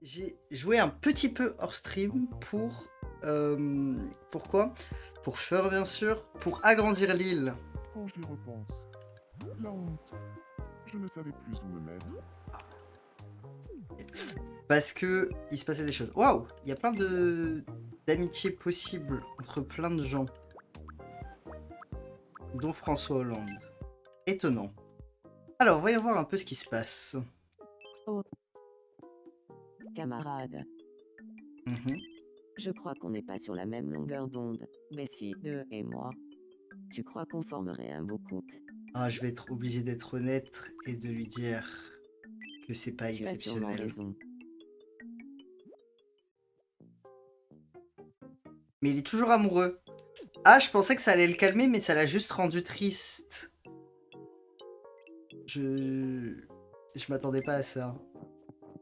J'ai joué un petit peu hors stream pourquoi? Pour faire bien sûr, pour agrandir l'île. Quand j'y repense, la honte. Je ne savais plus où me mettre. Parce que il se passait des choses. Waouh! Il y a plein de d'amitiés possibles entre plein de gens. Dont François Hollande. Étonnant. Alors, voyons voir un peu ce qui se passe. Oh, camarade, Mhm. je crois qu'on n'est pas sur la même longueur d'onde, Bessie, 2 et moi. Tu crois qu'on formerait un beau couple? Ah, je vais être obligé d'être honnête et de lui dire que c'est pas Tu as sûrement exceptionnel. raison. Mais il est toujours amoureux. Ah, je pensais que ça allait le calmer, mais ça l'a juste rendu triste. Je m'attendais pas à ça.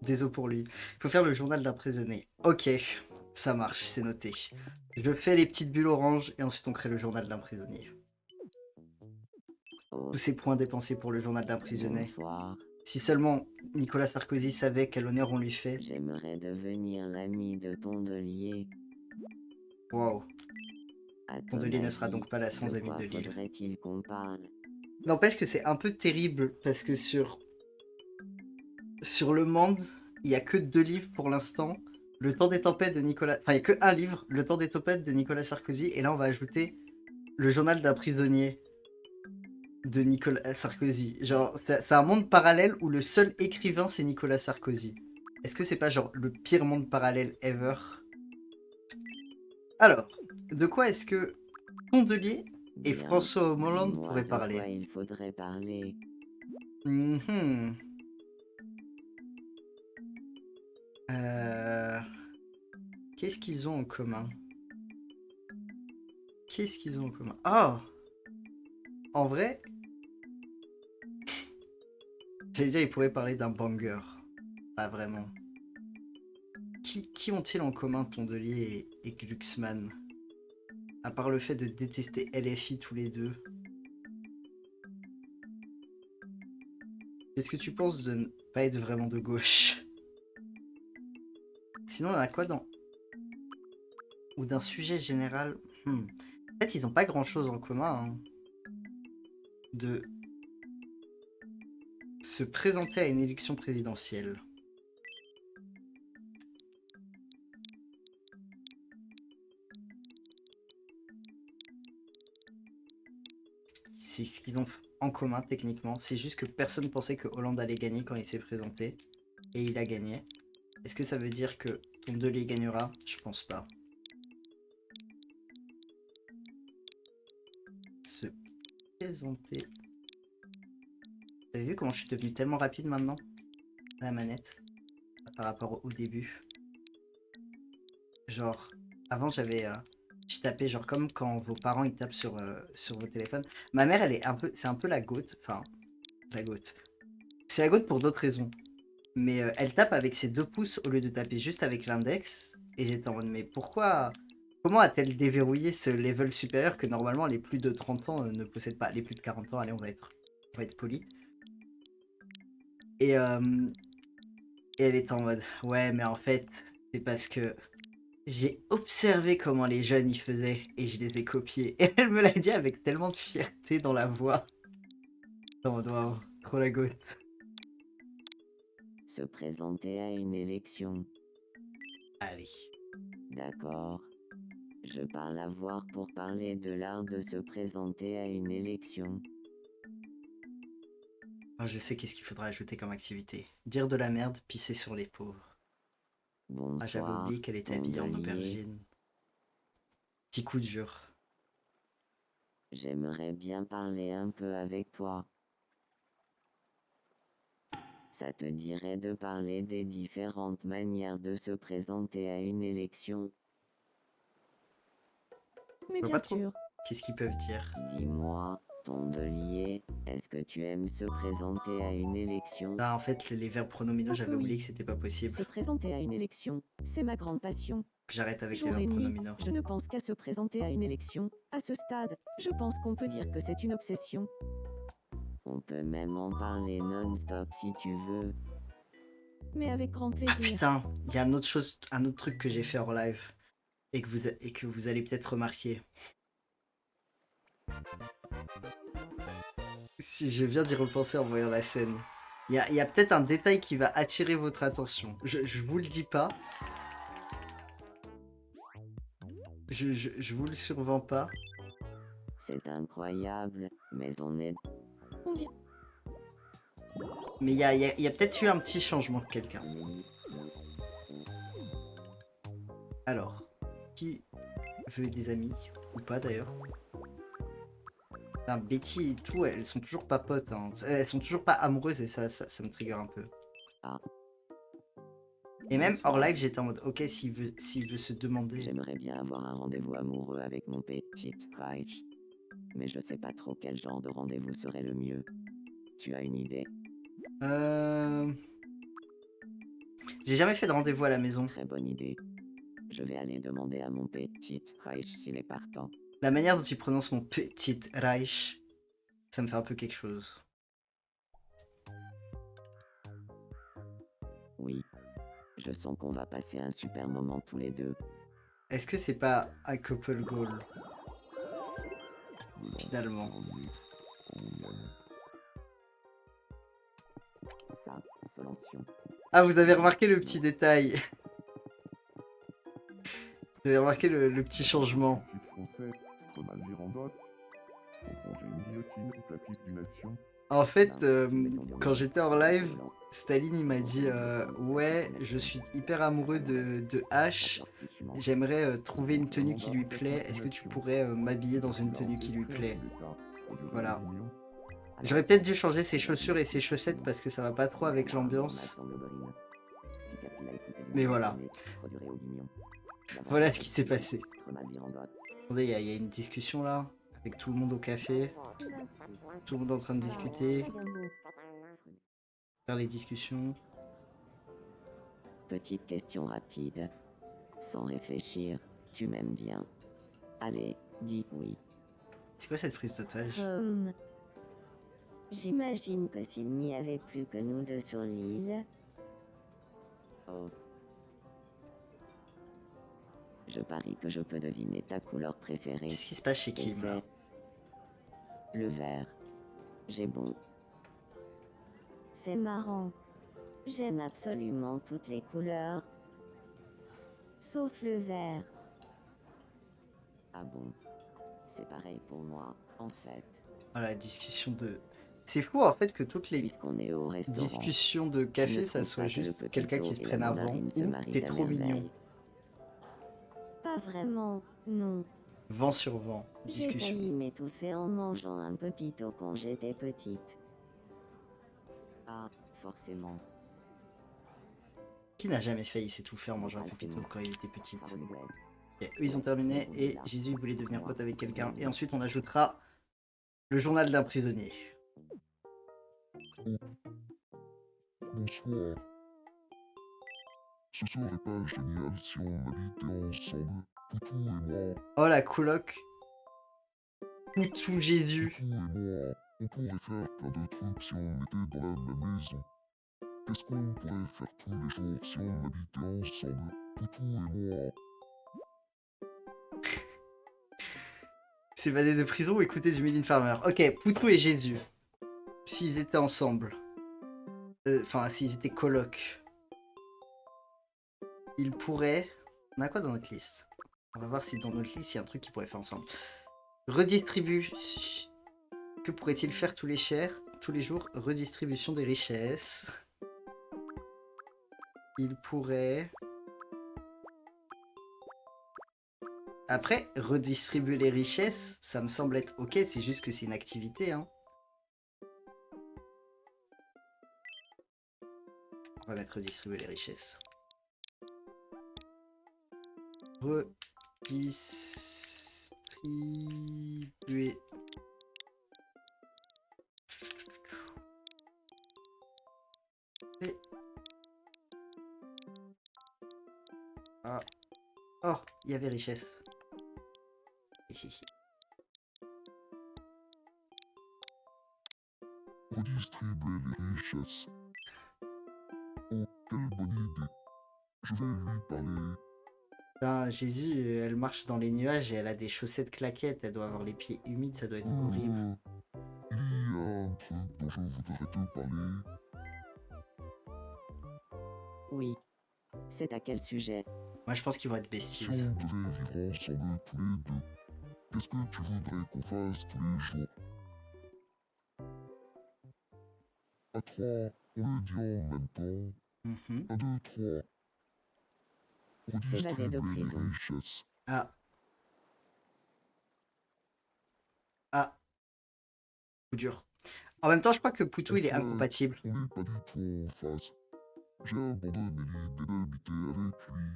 Désolé pour lui. Il faut faire le journal d'un prisonnier. Ok, ça marche, c'est noté. Je fais les petites bulles oranges et ensuite on crée le journal d'un prisonnier. Oh, Tous ces points dépensés pour le journal d'un prisonnier. bonsoir. Si seulement Nicolas Sarkozy savait quel honneur on lui fait. J'aimerais devenir l'ami de Tondelier. Waouh. À ton Tondelier ne sera avis, donc pas là sans de ami quoi de Lille. faudrait-il qu'on parle? N'empêche que c'est un peu terrible parce que sur le monde, il y a que 2 livres pour l'instant. Le temps des tempêtes de Nicolas... Enfin, il n'y a que un livre, Le temps des tempêtes de Nicolas Sarkozy. Et là, on va ajouter Le journal d'un prisonnier de Nicolas Sarkozy. Genre, c'est un monde parallèle où le seul écrivain, c'est Nicolas Sarkozy. Est-ce que c'est pas genre le pire monde parallèle ever? Alors, de quoi est-ce que Tondelier et Bien, François Hollande dis-moi pourraient de quoi parler? il faudrait parler. Mhm. Euh, Qu'est-ce qu'ils ont en commun? Qu'est-ce qu'ils ont en commun? Ah! En vrai, j'allais dire, ils pourraient parler d'un banger. Pas vraiment. Qui ont-ils en commun, Tondelier et Glucksmann? À part le fait de détester LFI tous les deux. Qu'est-ce que tu penses de ne pas être vraiment de gauche? Sinon, on a quoi dans... Ou d'un sujet général? En fait, ils ont pas grand-chose en commun, hein. De se présenter à une élection présidentielle. C'est ce qu'ils ont en commun, techniquement. C'est juste que personne pensait que Hollande allait gagner quand il s'est présenté. Et il a gagné. Est-ce que ça veut dire que Tondelier gagnera? Je pense pas. Se présenter. Vous avez vu comment je suis devenu tellement rapide maintenant à la manette par rapport au début? Genre, avant j'avais... je tapais genre comme quand vos parents ils tapent sur vos téléphones. Ma mère elle est un peu... C'est un peu la goth. Enfin, la goth. C'est la goth pour d'autres raisons. Mais elle tape avec ses 2 pouces au lieu de taper juste avec l'index. Et j'étais en mode, mais pourquoi... Comment a-t-elle déverrouillé ce level supérieur que normalement les plus de 30 ans ne possèdent pas? Les plus de 40 ans, allez, on va être poli. Et, et elle est en mode, ouais, mais en fait, c'est parce que j'ai observé comment les jeunes y faisaient et je les ai copiés. Et elle me l'a dit avec tellement de fierté dans la voix. En mode, waouh, trop la goth. Se présenter à une élection. Allez. D'accord. Je parle à voir pour parler de l'art de se présenter à une élection. Oh, je sais qu'est-ce qu'il faudra ajouter comme activité. Dire de la merde, pisser sur les pauvres. Ah, j'avais Bonsoir, oublié qu'elle était habillée en Tondelier. aubergine. Petit coup dur. J'aimerais bien parler un peu avec toi. Ça te dirait de parler des différentes manières de se présenter à une élection? Mais Je vois bien pas trop sûr. qu'est-ce qu'ils peuvent dire. Dis-moi, Tondelier, est-ce que tu aimes se présenter à une élection? Ah, en fait, les verbes pronominaux, Oh que j'avais oublié oui. que c'était pas possible. Se présenter à une élection, c'est ma grande passion. Que j'arrête avec les Jour verbes et nuit, pronominaux. je ne pense qu'à se présenter à une élection. À ce stade, je pense qu'on peut dire que c'est une obsession. On peut même en parler non-stop si tu veux. Mais avec grand Ah plaisir. putain, il y a un autre truc que j'ai fait hors live et que vous allez peut-être remarquer. Si je viens d'y repenser en voyant la scène. Il y a peut-être un détail qui va attirer votre attention. Je vous le dis pas. Je vous le survends pas. C'est incroyable, mais on est... On dirait... Mais il y a peut-être eu un petit changement de quelqu'un. Alors, qui veut des amis? Ou pas d'ailleurs? Putain, Betty et tout, elles sont toujours pas potes. Hein. Elles sont toujours pas amoureuses et ça me trigger un peu. Ah, Et même hors bonsoir. live, j'étais en mode, ok, s'il veut se demander. J'aimerais bien avoir un rendez-vous amoureux avec mon petit Reich. Mais je sais pas trop quel genre de rendez-vous serait le mieux. Tu as une idée? J'ai jamais fait de rendez-vous à la maison. Très bonne idée. Je vais aller demander à mon petit Reich s'il est partant. La manière dont il prononce mon petit Reich, ça me fait un peu quelque chose. Oui. Je sens qu'on va passer un super moment tous les deux. Est-ce que c'est pas un couple goal? Finalement. Ça, Solention. Ah, vous avez remarqué le petit détail. Vous avez remarqué le petit changement. Site français, Stromal Girandotte. Pour ranger une guillotine au tapis d'une nation. En fait, quand j'étais en live, Staline il m'a dit ouais, je suis hyper amoureux de H. J'aimerais trouver une tenue qui lui plaît. Est-ce que tu pourrais m'habiller dans une tenue qui lui plaît? Voilà. J'aurais peut-être dû changer ses chaussures et ses chaussettes parce que ça va pas trop avec l'ambiance. Mais voilà. Voilà ce qui s'est passé. Attendez, il y a une discussion là, avec tout le monde au café. Tout le monde en train de discuter. Faire les discussions. Petite question rapide. Sans réfléchir, tu m'aimes bien. Allez, dis oui. C'est quoi cette prise d'otage? J'imagine que s'il n'y avait plus que nous deux sur l'île, Oh. Je parie que je peux deviner ta couleur préférée. Qu'est-ce qui se passe chez Et Kim là? c'est le vert. J'ai bon. c'est marrant. J'aime absolument toutes les couleurs, sauf le vert. Ah bon. C'est pareil pour moi, en fait. Oh, la discussion de... C'est fou en fait que toutes les Puisqu'on est au restaurant. discussions de tu café, ne ça trouves soit pas que le juste petit quelqu'un pot qui se et la prenne avant mandarine se ou marient t'es à trop merveille. mignon. Pas vraiment, non. Vent sur vent. J'ai Discussion. failli m'étouffer en mangeant un pepito quand j'étais petite. Ah, forcément. Qui n'a jamais failli s'étouffer en mangeant un pépito quand il était petit? Par regret. Et eux ils ont terminé et Jésus voulait devenir pote avec quelqu'un. Et ensuite on ajoutera le journal d'un prisonnier. Bonsoir. Ce serait pas génial si on habitait ensemble, Poutou et moi. Oh la coloc. Poutou Jésus. Poutou et moi, on pourrait faire plein de trucs si on était dans la même maison. Qu'est-ce qu'on pourrait faire tous les jours si on habitait ensemble, Poutou et moi? S'évader de prison ou écouter du Mylène Farmer. Ok, Poutou et Jésus. S'ils étaient ensemble. Enfin, s'ils étaient colocs. Ils pourraient... On a quoi dans notre liste? On va voir si dans notre liste, il y a un truc qu'ils pourraient faire ensemble. Redistribue... Que pourrait-il faire tous les jours? Redistribution des richesses. Il pourrait... Après, redistribuer les richesses, ça me semble être ok, c'est juste que c'est une activité, hein. On va mettre redistribuer les richesses. Redistribuer. Ah. Oh, il y avait richesse. Redistribuer les richesses. Oh, quelle bonne idée. Je vais lui parler. Putain, Jésus, elle marche dans les nuages et elle a des chaussettes claquettes. Elle doit avoir les pieds humides, ça doit être horrible. Il y a un truc dont je voudrais te parler. Oui. C'est à quel sujet? Moi, je pense qu'ils vont être Si besties. on devait vivre ensemble tous les deux, qu'est-ce que tu voudrais qu'on fasse tous les jours? À trois, on le dit en même temps. Mhm. 1, 2, 3. S'évader de Redistribuer les prison. richesses. Ah. Ah. Coup dur. En même temps, je crois que Poutou, il est incompatible. On n'est pas du tout en phase. J'ai abandonné l'idée d'habiter avec lui.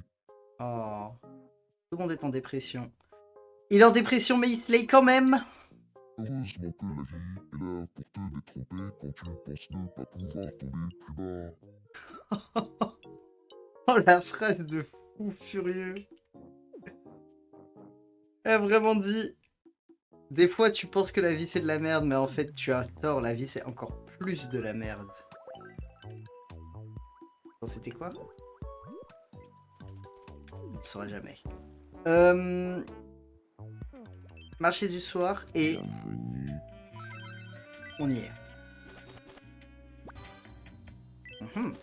Oh. Tout le monde est en dépression. Il est en dépression, mais il se l'est quand même. Heureusement que la vie est là pour te détromper quand tu penses ne pas pouvoir tomber plus bas. Oh, la phrase de fou furieux. Elle a vraiment dit... Des fois, tu penses que la vie, c'est de la merde, mais en fait, tu as tort. La vie, c'est encore plus de la merde. Bon, c'était quoi? On ne saura jamais. Marché du soir et Bienvenue. on y est. Mhm.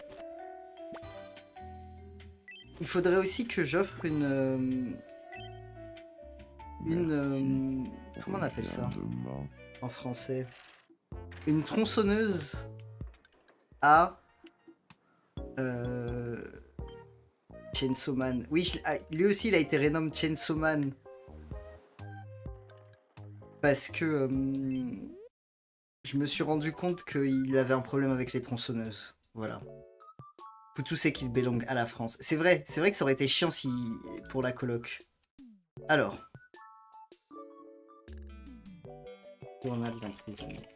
Il faudrait aussi que j'offre une... comment on appelle ça en français? Une tronçonneuse à... Chainsaw Man. Oui, lui aussi, il a été rénommé Chainsaw Man. Parce que je me suis rendu compte qu'il avait un problème avec les tronçonneuses. Voilà. Poutou sait qu'il belong à la France. C'est vrai que ça aurait été chiant si pour la coloc. Alors. Journal d'un prisonnier.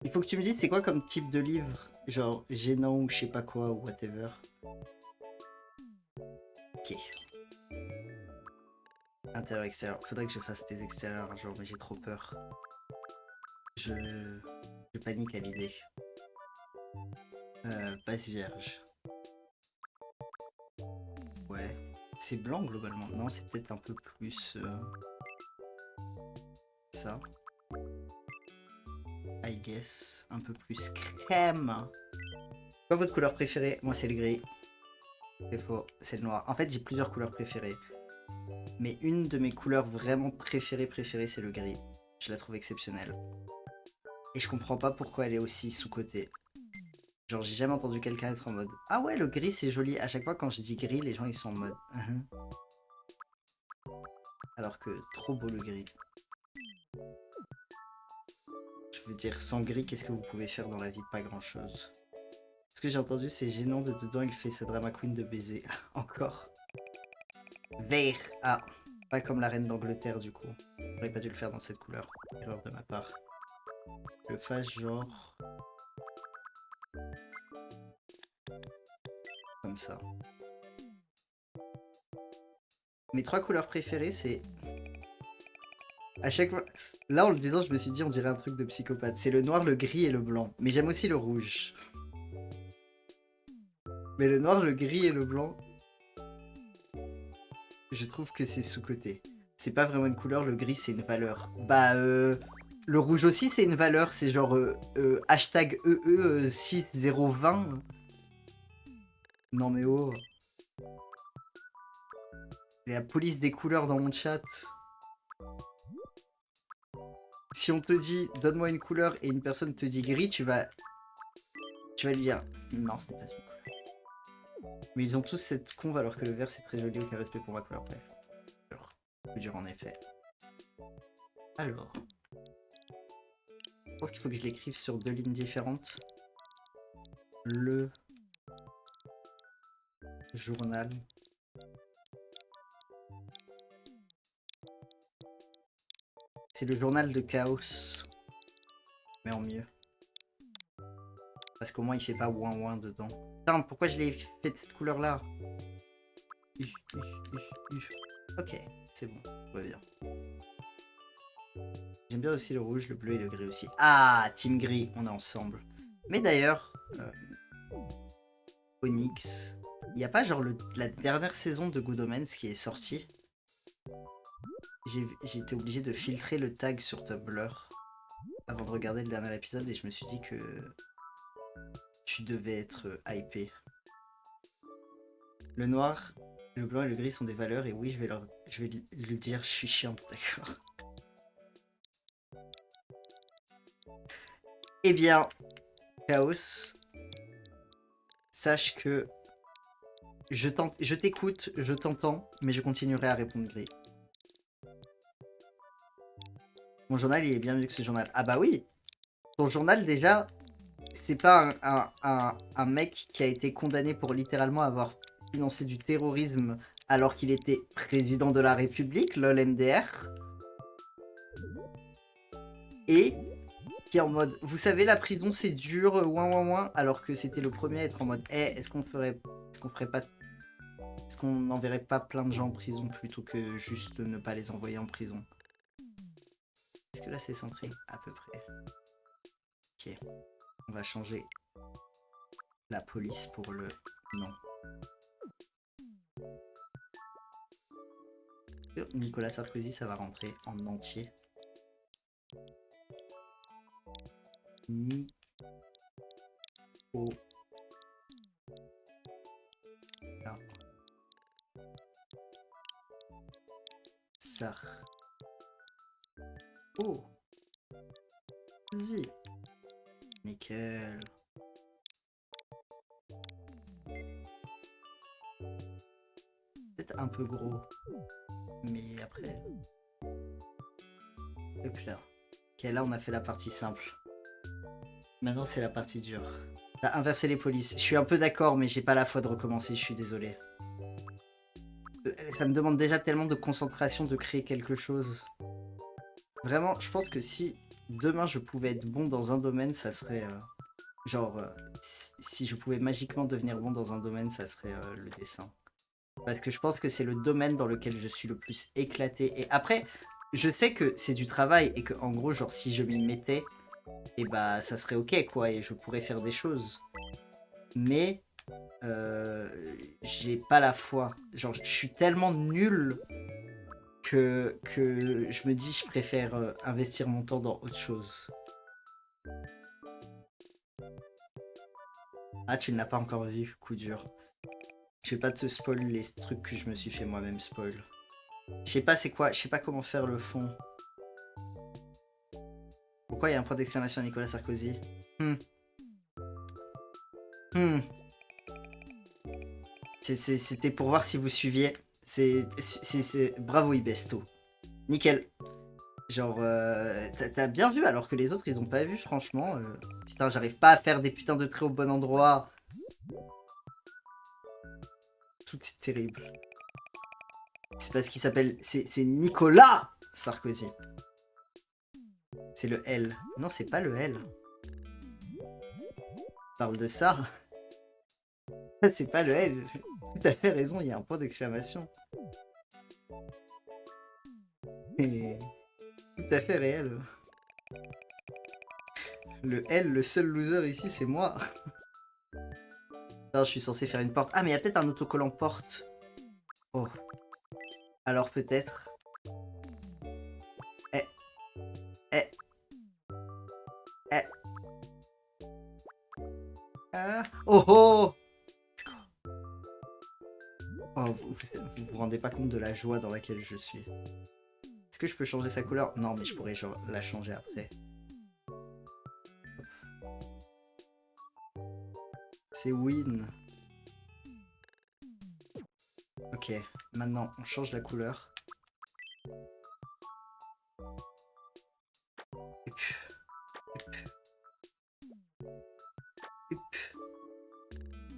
Il faut que tu me dises c'est quoi comme type de livre? Genre gênant ou je sais pas quoi ou whatever. Ok. Intérieur, extérieur. Faudrait que je fasse des extérieurs un jour, mais j'ai trop peur. Je panique à l'idée. Base vierge. Ouais. C'est blanc globalement. Non, c'est peut-être un peu plus... ça. I guess. Un peu plus crème. Quoi votre couleur préférée? Moi, c'est le gris. C'est faux. C'est le noir. En fait, j'ai plusieurs couleurs préférées. Mais une de mes couleurs vraiment préférées, c'est le gris. Je la trouve exceptionnelle. Et je comprends pas pourquoi elle est aussi sous-cotée. Genre, j'ai jamais entendu quelqu'un être en mode « Ah ouais, le gris, c'est joli. » À chaque fois, quand je dis gris, les gens, ils sont en mode Alors que, trop beau le gris. Je veux dire, sans gris, qu'est-ce que vous pouvez faire dans la vie? Pas grand-chose. Ce que j'ai entendu, c'est gênant de dedans, il fait sa drama queen de baiser. Encore. Vert. Ah, pas comme la reine d'Angleterre, du coup. J'aurais pas dû le faire dans cette couleur. Erreur de ma part. Je le fasse genre... Comme ça. Mes trois couleurs préférées, c'est... À chaque fois... Là, en le disant, je me suis dit, on dirait un truc de psychopathe. C'est le noir, le gris et le blanc. Mais j'aime aussi le rouge. Mais le noir, le gris et le blanc... Je trouve que c'est sous-coté. C'est pas vraiment une couleur, le gris, c'est une valeur. Bah, le rouge aussi, c'est une valeur. C'est genre hashtag EE6020. Non mais oh. Il y a la police des couleurs dans mon chat. Si on te dit donne-moi une couleur et une personne te dit gris, tu vas lui dire non, c'est pas ça. Mais ils ont tous cette conve alors que le vert c'est très joli, aucun respect pour ma couleur. Bref. Plus dur en effet. Alors. Je pense qu'il faut que je l'écrive sur deux lignes différentes. Le journal. C'est le journal de chaos. Mais en mieux. Parce qu'au moins il fait pas ouin ouin dedans. Putain, pourquoi je l'ai fait de cette couleur là? Ok, c'est bon, tout va bien. J'aime bien aussi le rouge, le bleu et le gris aussi. Ah, team gris, on est ensemble. Mais d'ailleurs, Onyx. Il n'y a pas genre la dernière saison de Good Omens qui est sortie. J'ai été obligé de filtrer le tag sur Tumblr avant de regarder le dernier épisode et je me suis dit que tu devais être hypé. Le noir, le blanc et le gris sont des valeurs et oui, je vais le dire, je suis chiante, d'accord. Eh bien, Chaos, sache que je t'écoute, je t'entends, mais je continuerai à répondre gris. Mon journal, il est bien mieux que ce journal. Ah bah oui, ton journal déjà, c'est pas un mec qui a été condamné pour littéralement avoir financé du terrorisme alors qu'il était président de la République, lol MDR. Et qui est en mode, vous savez, la prison c'est dur, ouin ouin ouin, alors que c'était le premier à être en mode, est-ce qu'on ferait pas, est-ce qu'on n'enverrait pas plein de gens en prison plutôt que juste ne pas les envoyer en prison? Est-ce que là c'est centré? À peu près. Ok, on va changer la police pour le non. Nicolas Sarkozy, ça va rentrer en entier. Sar. Oh. Vas-y. Nickel. Peut-être un peu gros. Mais après... Hop là. Ok, là on a fait la partie simple. Maintenant c'est la partie dure. T'as inversé les polices. Je suis un peu d'accord, mais j'ai pas la foi de recommencer, je suis désolé. Ça me demande déjà tellement de concentration de créer quelque chose. Vraiment, je pense que si demain je pouvais être bon dans un domaine, ça serait... genre, si je pouvais magiquement devenir bon dans un domaine, ça serait le dessin. Parce que je pense que c'est le domaine dans lequel je suis le plus éclaté. Et après, je sais que c'est du travail et que en gros, genre, si je m'y mettais, et bah, ça serait ok, quoi, et je pourrais faire des choses. Mais j'ai pas la foi. Genre, je suis tellement nul que je me dis, je préfère investir mon temps dans autre chose. Ah, tu ne l'as pas encore vu, coup dur. Je vais pas te spoil les trucs que je me suis fait moi-même spoil. Je sais pas c'est quoi, je sais pas comment faire le fond. Pourquoi il y a un point d'exclamation à Nicolas Sarkozy? C'était pour voir si vous suiviez. Bravo Ibesto. Nickel. Genre, t'as bien vu alors que les autres ils ont pas vu, franchement. Putain, j'arrive pas à faire des putains de traits au bon endroit. Tout est terrible. C'est parce qu'il s'appelle... C'est Nicolas Sarkozy. C'est le L. Non, c'est pas le L. Je parle de ça. C'est pas le L. Tout à fait raison, il y a un point d'exclamation. Et... tout à fait réel. Le L, le seul loser ici, c'est moi. Non, je suis censé faire une porte. Ah, mais il y a peut-être un autocollant porte. Oh. Alors peut-être. Eh. Eh. Eh. Ah. Oh oh. Oh, vous rendez pas compte de la joie dans laquelle je suis. Est-ce que je peux changer sa couleur? Non, mais je pourrais genre la changer après. C'est win. Ok, maintenant on change la couleur. Et puis...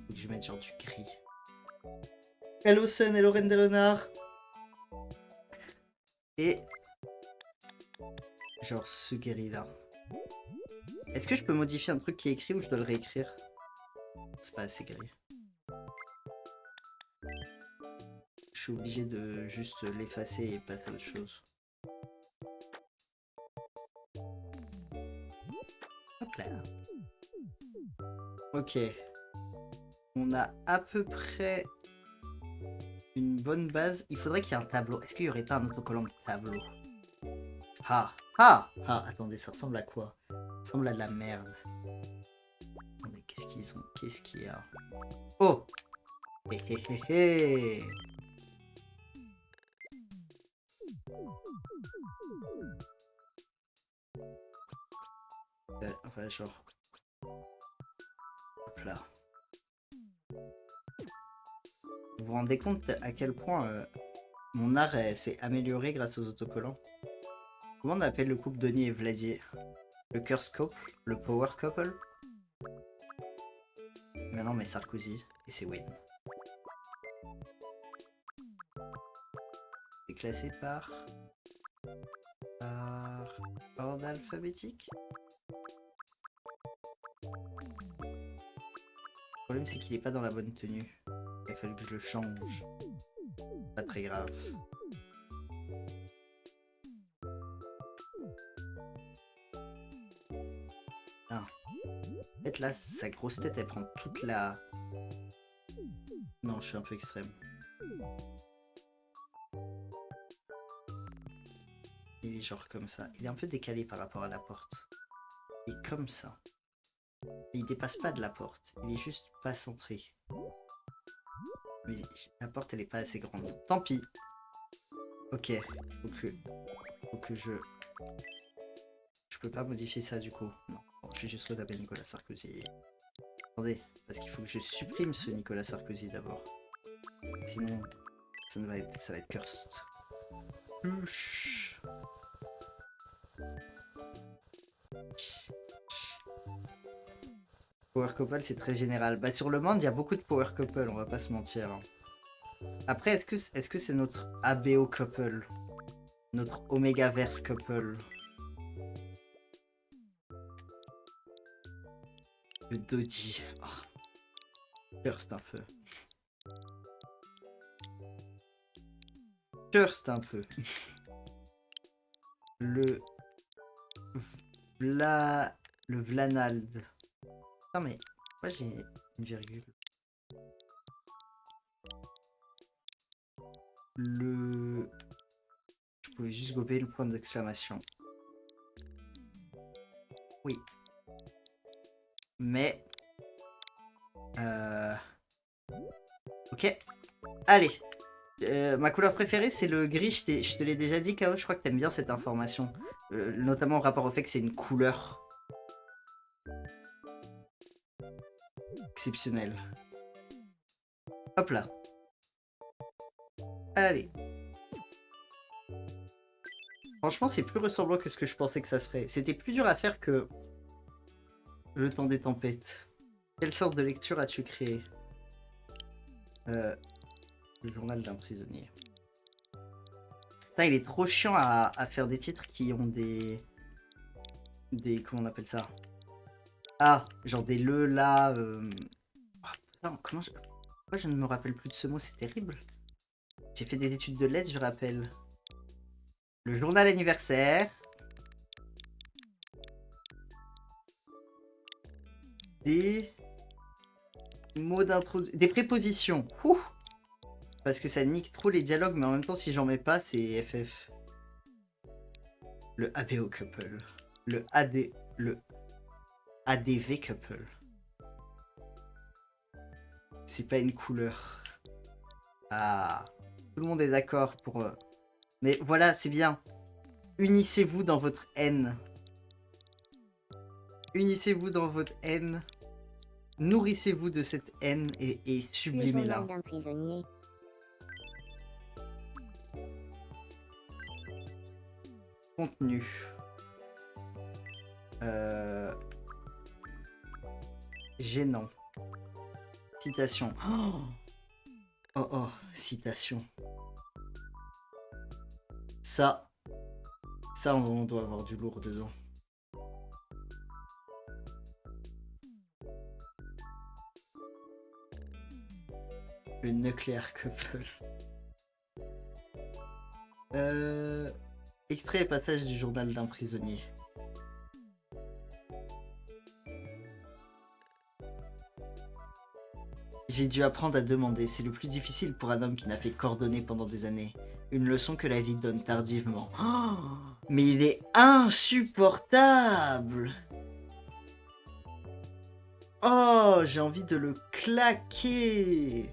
Faut que je mette genre du gris. Hello Sun, hello Reine des Renards. Et... genre ce guéri là. Est-ce que je peux modifier un truc qui est écrit ou je dois le réécrire? C'est pas assez gris. Je suis obligé de juste l'effacer et passer à autre chose. Hop là. Ok. On a à peu près une bonne base. Il faudrait qu'il y ait un tableau. Est-ce qu'il n'y aurait pas un autocollant de tableau? Ah, ah, ah, attendez, ça ressemble à quoi? Ça ressemble à de la merde. Attendez, qu'est-ce qu'ils ont? Qu'est-ce qu'il y a? Oh! Hé hé hé hé! Enfin, genre... Hop là. Vous vous rendez compte à quel point mon art s'est amélioré grâce aux autocollants? Comment on appelle le couple Denis et Vladier? Le curse couple? Le power couple? Mais non, mais Sarkozy. Et c'est Win. C'est classé par ordre alphabétique? Le problème, c'est qu'il est pas dans la bonne tenue. Il a fallu que je le change. Pas très grave. Ah. En fait, là, sa grosse tête, elle prend toute la... Non, je suis un peu extrême. Il est genre comme ça. Il est un peu décalé par rapport à la porte. Il est comme ça. Et il dépasse pas de la porte. Il est juste pas centré. Mais la porte, elle est pas assez grande. Tant pis. Ok. Faut que je... Je peux pas modifier ça du coup. Non. Bon, je vais juste redaber Nicolas Sarkozy. Attendez. Parce qu'il faut que je supprime ce Nicolas Sarkozy d'abord. Sinon, ça va être cursed. Chut. Power couple, c'est très général. Bah, sur le monde, il y a beaucoup de power couple, on va pas se mentir. Après, est-ce que c'est notre ABO couple? Notre Omegaverse couple? Le Doji. Oh. Curst un peu. Curst un peu. Le Vlanald. Non mais, moi j'ai une virgule. Je pouvais juste gober le point d'exclamation. Oui. Mais... Ok. Allez. Ma couleur préférée, c'est le gris. Je te l'ai déjà dit, K.O. Je crois que t'aimes bien cette information. Notamment en rapport au fait que c'est une couleur. Exceptionnelle. Hop là. Allez. Franchement, c'est plus ressemblant que ce que je pensais que ça serait. C'était plus dur à faire que le temps des tempêtes. Quelle sorte de lecture as-tu créé? Le journal d'un prisonnier. Putain, il est trop chiant à faire des titres qui ont des... Comment on appelle ça? Ah, genre des le, là... Oh, putain, pourquoi je ne me rappelle plus de ce mot? C'est terrible. J'ai fait des études de lettres, je rappelle. Le journal anniversaire. Des mots d'introduction. Des prépositions. Ouh. Parce que ça nique trop les dialogues, mais en même temps, si j'en mets pas, c'est FF. Le ABO couple. Le ADV couple. C'est pas une couleur. Ah. Tout le monde est d'accord pour... Mais voilà, c'est bien. Unissez-vous dans votre haine. Unissez-vous dans votre haine. Nourrissez-vous de cette haine et sublimez-la. Le journal d'un prisonnier. Contenu. Gênant. Citation. Oh oh, citation. Ça, on doit avoir du lourd dedans. Le nucléaire couple. Extrait et passage du journal d'un prisonnier. J'ai dû apprendre à demander. C'est le plus difficile pour un homme qui n'a fait qu'ordonner pendant des années. Une leçon que la vie donne tardivement. Oh, mais il est insupportable. Oh, j'ai envie de le claquer.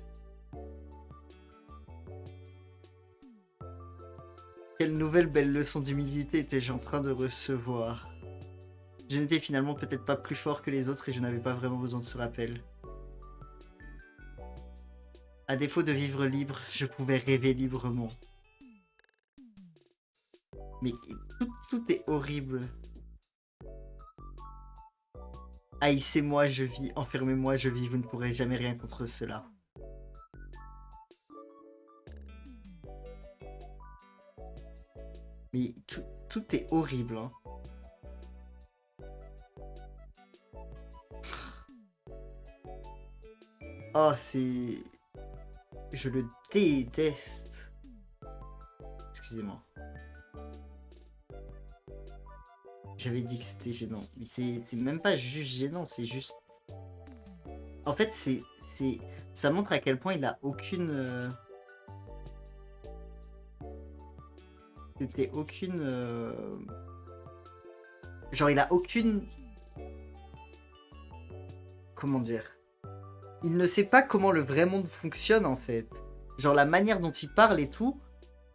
Quelle nouvelle belle leçon d'humilité étais-je en train de recevoir. Je n'étais finalement peut-être pas plus fort que les autres et je n'avais pas vraiment besoin de ce rappel. À défaut de vivre libre, je pouvais rêver librement. Mais tout est horrible. Haïssez-moi, je vis. Enfermez-moi, je vis. Vous ne pourrez jamais rien contre cela. Mais tout est horrible. Hein. Oh, c'est... Je le déteste. Excusez-moi. J'avais dit que c'était gênant. Mais c'est même pas juste gênant, c'est juste... En fait, ça montre à quel point il a aucune... C'était aucune... Genre, il a aucune... Comment dire? Il ne sait pas comment le vrai monde fonctionne, en fait. Genre, la manière dont il parle et tout,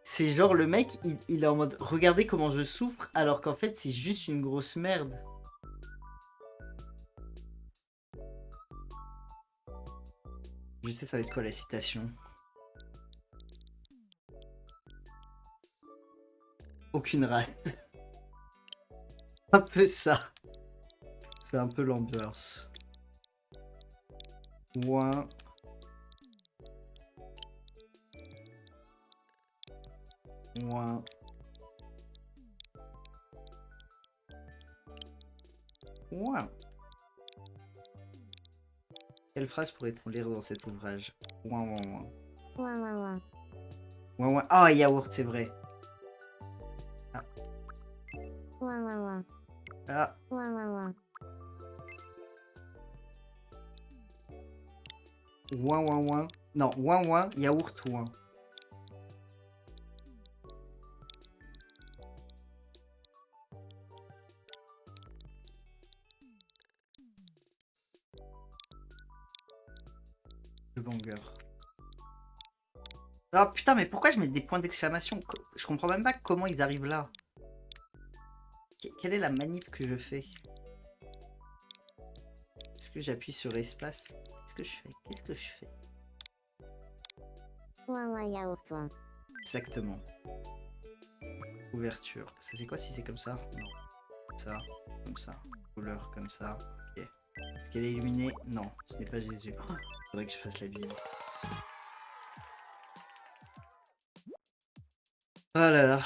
c'est genre le mec, il est en mode « Regardez comment je souffre », alors qu'en fait, c'est juste une grosse merde. Je sais, ça va être quoi la citation? Aucune race. Un peu ça. C'est un peu l'ambiance. Ouin. Ouin. Ouin. Quelle phrase pourrait-on lire dans cet ouvrage? Ouin, ouin, ouin. Ouin, ouin, ouin. Ouin, ouin. Ah, yaourt, c'est vrai. Ah. Ouin, ouin, ouin. Ah. Ouin, ouin, ouin. Ouin, ouin, ouin. Non, ouin, ouin, yaourt, ouin. Le banger. Oh putain, mais pourquoi je mets des points d'exclamation? Je comprends même pas comment ils arrivent là. Quelle est la manip que je fais? Est-ce que j'appuie sur espace? Qu'est-ce que je fais? Qu'est-ce que je fais? Ouin, ouin, yaourt, ouin. Exactement. Ouverture. Ça fait quoi si c'est comme ça? Non. Ça, comme ça. Couleur, comme ça. Ok. Est-ce qu'elle est illuminée? Non, ce n'est pas Jésus. Oh, faudrait que je fasse la Bible. Oh là là.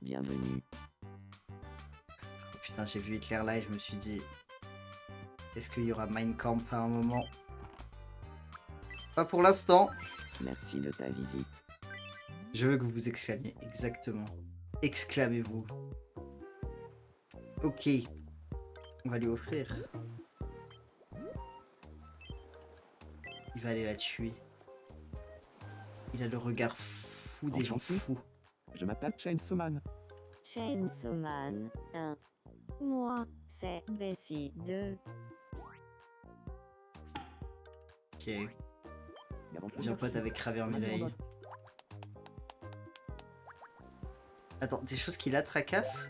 Bienvenue. Oh putain, j'ai vu Hitler là et je me suis dit... Est-ce qu'il y aura Mein Kampf à un moment? Pas pour l'instant. Merci de ta visite. Je veux que vous vous exclamiez. Exactement. Exclamez-vous. Ok. On va lui offrir. Il va aller la tuer. Il a le regard fou des gens Enchanté. fous. Je m'appelle Chainsaw Man. Chainsaw Man 1. Moi, c'est Bessie 2. Ok. Viens pote avec Raver Mireille. Attends, des choses qui la tracassent?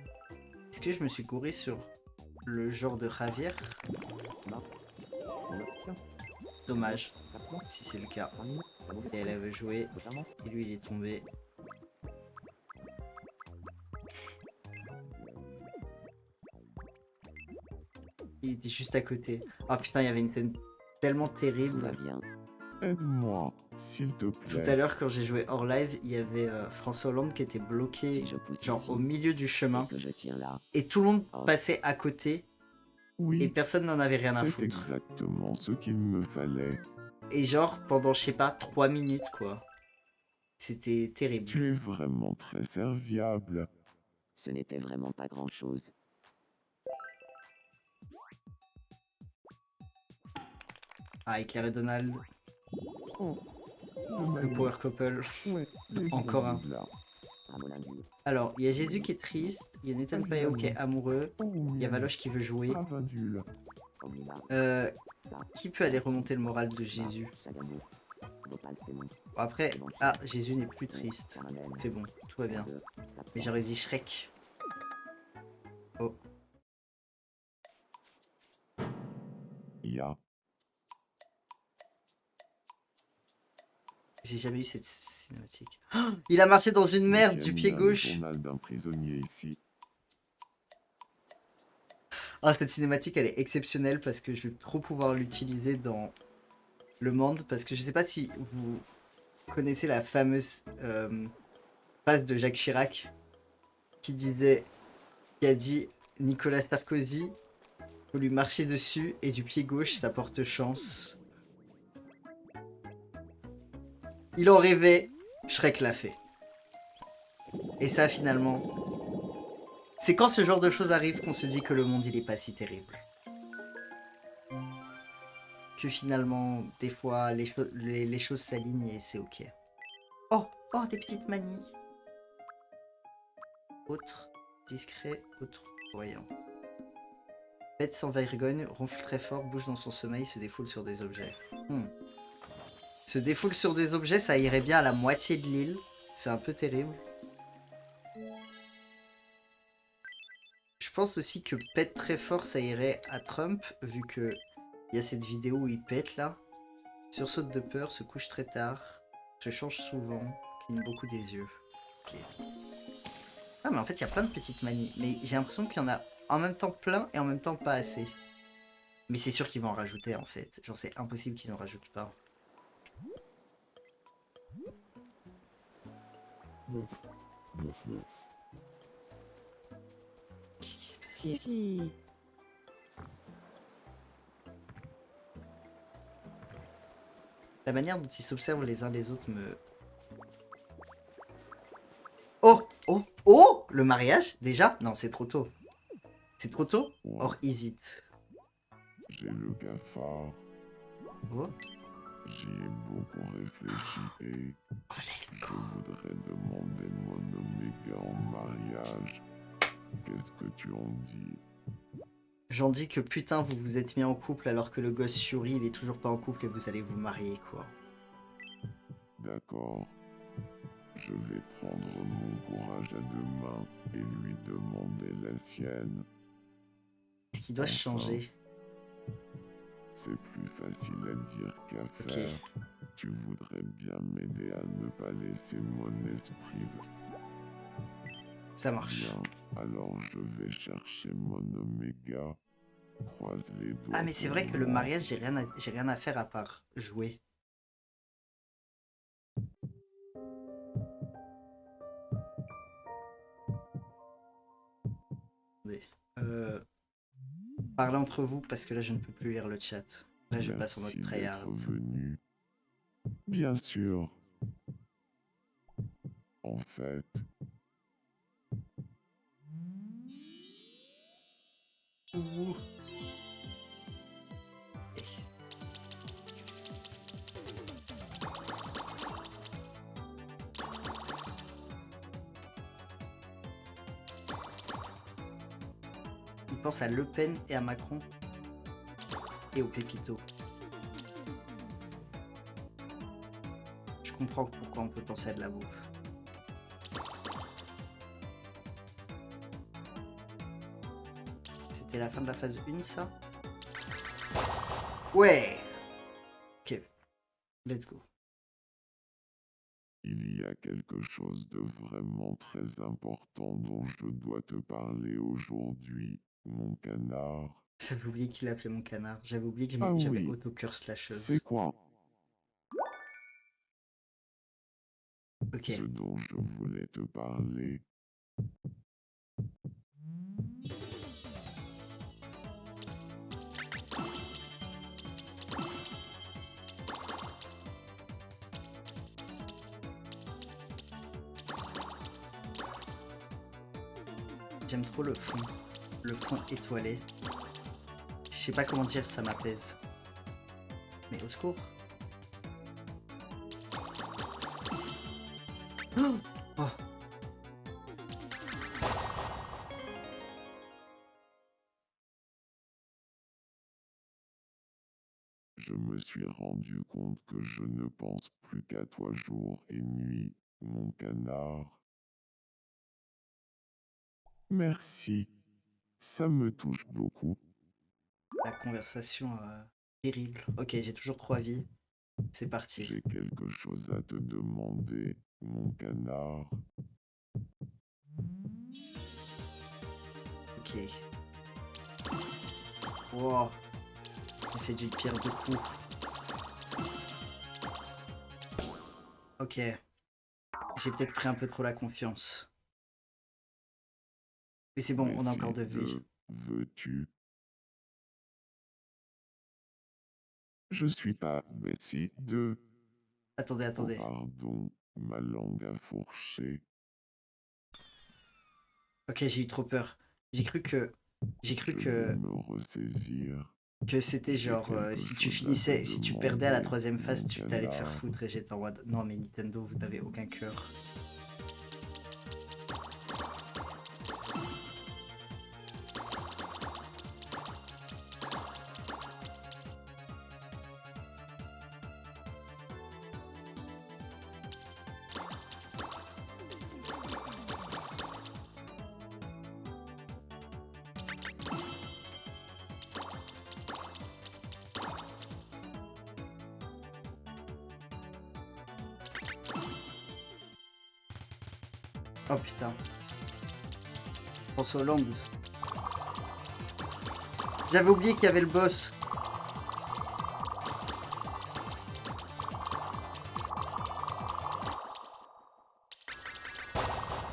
Est-ce que je me suis gouré sur le genre de Javier? Dommage, si c'est le cas. Et elle veut jouer. Et lui, il est tombé. Il était juste à côté. Oh putain, il y avait une scène tellement Tout terrible. va bien. Aide-moi, s'il te Tout plaît. à l'heure, quand j'ai joué hors live, il y avait François Hollande qui était bloqué, Si je pousse genre ici, au milieu du chemin. et que je tiens là, Et tout le monde Oh. passait à côté. Et Oui, personne n'en avait rien à c'est foutre. exactement ce qu'il me fallait. Et genre, pendant, je sais pas, 3 minutes, quoi. C'était terrible. Tu es vraiment très serviable. ce n'était vraiment pas grand-chose. Ah, Claire et Donald, Oh, le power couple. Ouais, Encore un. là. À mon avis, Alors, il y a Jésus qui est triste, il y a Nathan Payot qui est amoureux, Oh, il y a Valoche qui veut jouer. Avadule. Omnida, Euh, qui peut aller remonter le moral de Jésus? Chagamu, Gopal, c'est bon. Bon, après, ah, Jésus n'est plus triste. Caramel, C'est bon, tout va bien. 2, Mais j'aurais dit Shrek. Oh, Ya. j'ai jamais eu cette cinématique. Oh, il a marché dans une merde du pied gauche. Journal d'un prisonnier ici. Ah, cette cinématique, elle est exceptionnelle parce que je vais trop pouvoir l'utiliser dans le monde. Parce que je sais pas si vous connaissez la fameuse phrase de Jacques Chirac qui disait, qui a dit Nicolas Sarkozy, faut lui marcher dessus et du pied gauche, ça porte chance. Il en rêvait, Shrek l'a fait. Et ça, finalement, c'est quand ce genre de choses arrive qu'on se dit que le monde, il est pas si terrible. Que finalement, des fois, les choses s'alignent et c'est ok. Oh, oh, des petites manies. Autre, discret, autre, voyant. Bête sans vergogne, ronfle très fort, bouge dans son sommeil, se défoule sur des objets. Se défoule sur des objets, ça irait bien à la moitié de l'île. C'est un peu terrible. Je pense aussi que pète très fort, ça irait à Trump, vu que il y a cette vidéo où il pète là. Sursaute de peur, se couche très tard, se change souvent, cligne beaucoup des yeux. Ok. Ah mais en fait il y a plein de petites manies, mais j'ai l'impression qu'il y en a en même temps plein et en même temps pas assez. Mais c'est sûr qu'ils vont en rajouter en fait. Genre c'est impossible qu'ils en rajoutent pas. Qu'est-ce qui se passe? Siri. La manière dont ils s'observent les uns les autres me... Oh! Oh! Oh! Le mariage? Déjà? Non, c'est trop tôt. C'est trop tôt? Or, is it? J'ai le cafard. Oh? J'y ai beaucoup réfléchi et Oh, let's je go. voudrais demander mon Oméga en mariage. Qu'est-ce que tu en dis? J'en dis que putain, vous vous êtes mis en couple alors que le gosse Shuri, il est toujours pas en couple et vous allez vous marier, quoi. D'accord. Je vais prendre mon courage à deux mains et lui demander la sienne. Est-ce qu'il doit se changer? C'est plus facile à dire qu'à Ok. faire. Tu voudrais bien m'aider à ne pas laisser mon esprit. Ça marche. Bien, alors je vais chercher mon Oméga. Croise les doigts. Ah mais c'est pour vrai que le moi. mariage, j'ai rien à faire à part jouer. Attendez. Parlez entre vous parce que là je ne peux plus lire le chat. Là je passe en mode Merci tryhard. d'être venu. Bien sûr. En fait, Ouh. Il pense à Le Pen et à Macron et au Pépito. Je comprends pourquoi on peut penser à de la bouffe. C'était la fin de la phase 1, ça? Ouais! Ok. Let's go. il y a quelque chose de vraiment très important dont je dois te parler aujourd'hui, mon canard. J'avais oublié qu'il appelait mon canard. J'avais oublié que Ah j'avais oui. auto-curse la chose. C'est quoi? Ok. Ce dont je voulais te parler. J'aime trop le fond. Le fond étoilé. Je sais pas comment dire, ça m'apaise. Mais au secours. Oh, oh. Je me suis rendu compte que je ne pense plus qu'à toi jour et nuit, mon canard. Merci, ça me touche beaucoup. La conversation terrible. Ok, j'ai toujours 3 vies. C'est parti. J'ai quelque chose à te demander, mon canard. Ok. Wow. Il fait du pire de coups. Ok. J'ai peut-être pris un peu trop la confiance. Mais c'est bon, on a encore 2 vies. Veux-tu? Je suis pas Bessie 2. Attendez, Oh attendez. pardon, ma langue a fourché. Ok, j'ai eu trop peur. J'ai cru que... J'ai cru Je vais que... me ressaisir. Que c'était J'ai genre... quelque si tu chose à te finissais... Si tu perdais à la demander, 3e phase, mon tu t'allais te faire canard. foutre. Et j'étais en mode... Non mais Nintendo, vous n'avez aucun cœur. Oh putain. François Hollande. J'avais oublié qu'il y avait le boss.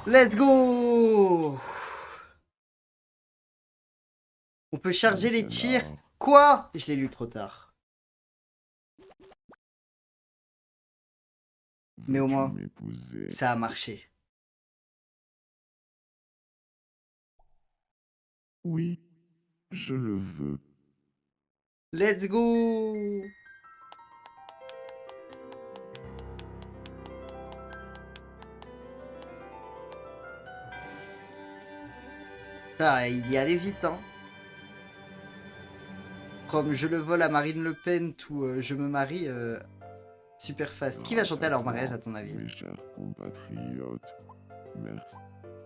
Let's go! On peut charger les tirs. Canard. Quoi? Je l'ai lu trop tard. Mais au Veux-tu moins, m'épouser? ça a marché. Oui, je le veux. Let's go! Ah, il y allait vite, hein. Comme je le vole à Marine Le Pen ou je me marie super fast. Qui va chanter à leur mariage, à ton avis? Mes chers compatriotes, merci.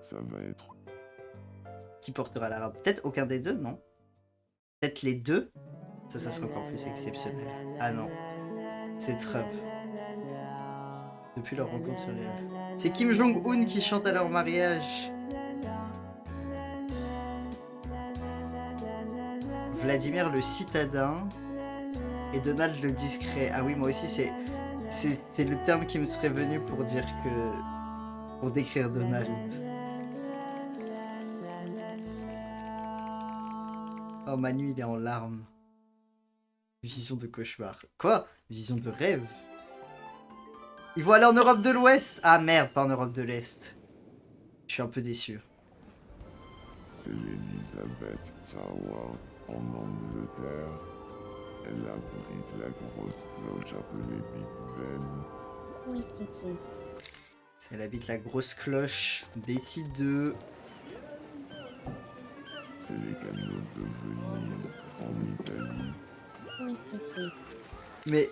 Ça va être Qui portera la robe? Peut-être aucun des deux, non? Peut-être les deux? Ça serait encore plus exceptionnel. Ah non, c'est Trump. Depuis leur rencontre sur les... C'est Kim Jong-un qui chante à leur mariage. Vladimir le citadin et Donald le discret. Ah oui, moi aussi, c'est le terme qui me serait venu pour dire que... Pour décrire Donald. Oh, Manu, il est en larmes. Vision de cauchemar. Quoi? Vision de rêve? Ils vont aller en Europe de l'Ouest? Ah merde, pas en Europe de l'Est. Je suis un peu déçu. c'est l'Elizabeth Tower en Angleterre. Elle abrite la grosse cloche appelée Big Ben. Oui, Titi. Elle habite la grosse cloche. Bessie 2. C'est les canaux de Venise en Italie. Oui, Titi. Mais...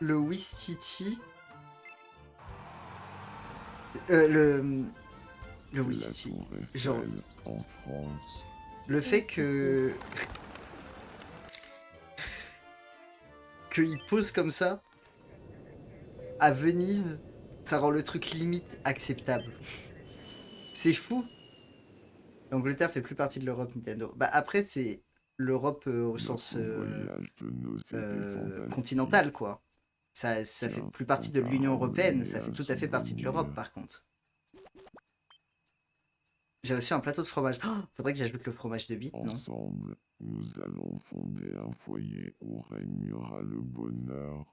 Le Wistiti... Le C'est la Wistiti. tour Genre, Eiffel en France. le fait que... Qu'il pose comme ça, à Venise, ça rend le truc limite acceptable. C'est fou. L'Angleterre fait plus partie de l'Europe, Nintendo. Bah après, c'est l'Europe au sens Notre voyage de noces était fantastique. continental, quoi. Ça fait Tiens, plus partie on de t'a l'Union Européenne, ramené ça fait un tout à fait partie de l'Europe, souvenir. par contre. J'ai reçu un plateau de fromage. Oh, faudrait que j'ajoute le fromage de bite, non? Ensemble, nous allons fonder un foyer où régnera le bonheur.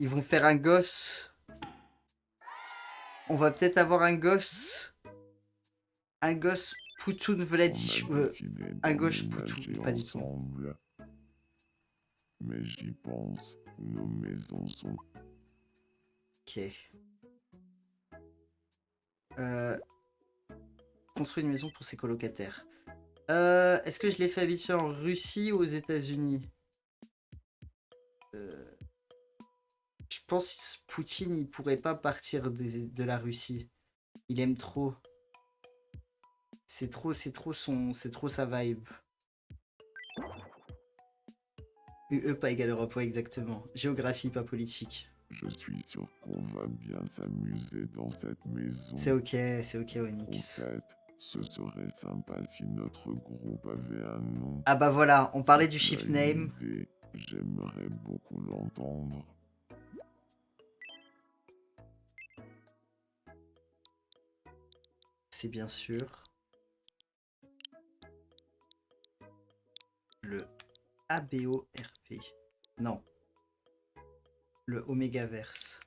Ils vont faire un gosse. On va peut-être avoir un gosse. Un gosse Poutoun On Vladish. a décidé un gosse d'emménager Poutou, pas du tout. ensemble. Mais j'y pense, nos maisons sont... Ok. Euh, construire une maison pour ses colocataires. Est-ce que je l'ai fait habituer en Russie ou aux États-Unis? Je pense que Poutine, il pourrait pas partir de la Russie. Il aime trop. C'est trop sa vibe. UE pas égal Europe, ouais, exactement. Géographie, pas politique. Je suis sûr qu'on va bien s'amuser dans cette maison. C'est ok, Au Onyx. fait, ce serait sympa si notre groupe avait un nom. Ah bah voilà, on parlait du Si tu ship as une name. idée, j'aimerais beaucoup l'entendre. C'est bien sûr le ABORP. Non. Le Omegaverse.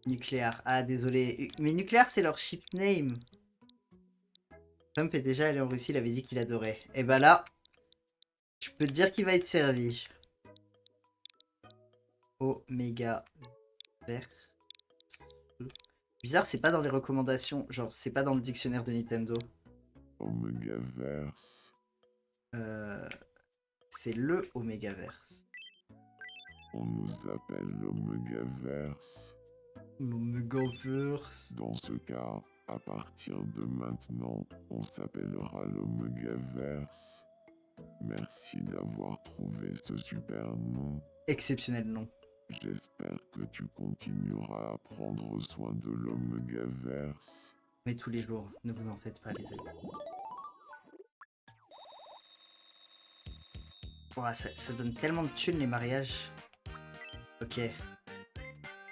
Nucléaire. Ah, désolé. Mais Nucléaire, c'est leur ship name. Trump est déjà allé en Russie, il avait dit qu'il adorait. Et bah là, je peux te dire qu'il va être servi. Omegaverse. Bizarre, c'est pas dans les recommandations. Genre, c'est pas dans le dictionnaire de Nintendo. Omegaverse. C'est le Omegaverse. On nous appelle l'Omegaverse. L'Omegaverse. Dans ce cas, à partir de maintenant, on s'appellera l'Omegaverse. Merci d'avoir trouvé ce super nom. Exceptionnel nom. J'espère que tu continueras à prendre soin de l'Omegaverse. Mais tous les jours, ne vous en faites pas, les amis. Ouah, ça donne tellement de thunes, les mariages. Ok.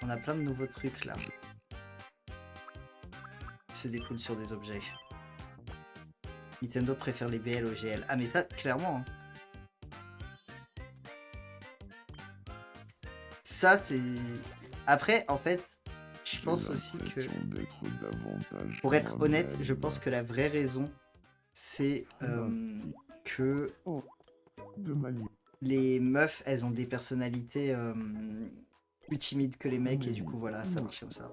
On a plein de nouveaux trucs, là. Ils se défoulent sur des objets. Nintendo préfère les BL au GL. Ah, mais ça, clairement. Hein. Ça, c'est... Après, en fait, je pense aussi que... Pour être honnête, je pense que la vraie raison, c'est que les meufs, elles ont des personnalités plus timides que les mecs, et du coup, voilà, ça marche comme ça.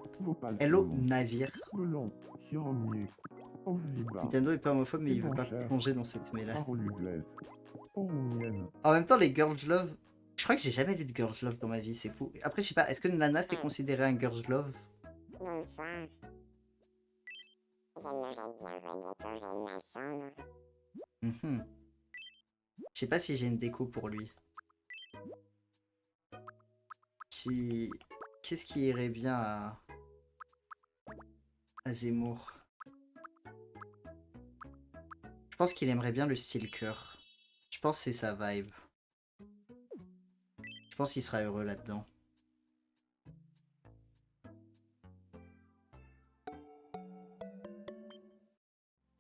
Hello, navire. Nintendo est pas homophobe, mais il veut pas plonger dans cette mêlée. En même temps, les Girls Love... Je crois que j'ai jamais lu de Girls Love dans ma vie, c'est fou. Après, je sais pas, est-ce que Nana c'est considéré un Girls Love? Bonsoir. J'aimerais bien redécorer ma chambre. Mhm. Je sais pas si j'ai une déco pour lui. Si... Qu'est-ce qui irait bien à Zemmour? Je pense qu'il aimerait bien le style cœur. Je pense que c'est sa vibe. Je pense qu'il sera heureux là-dedans.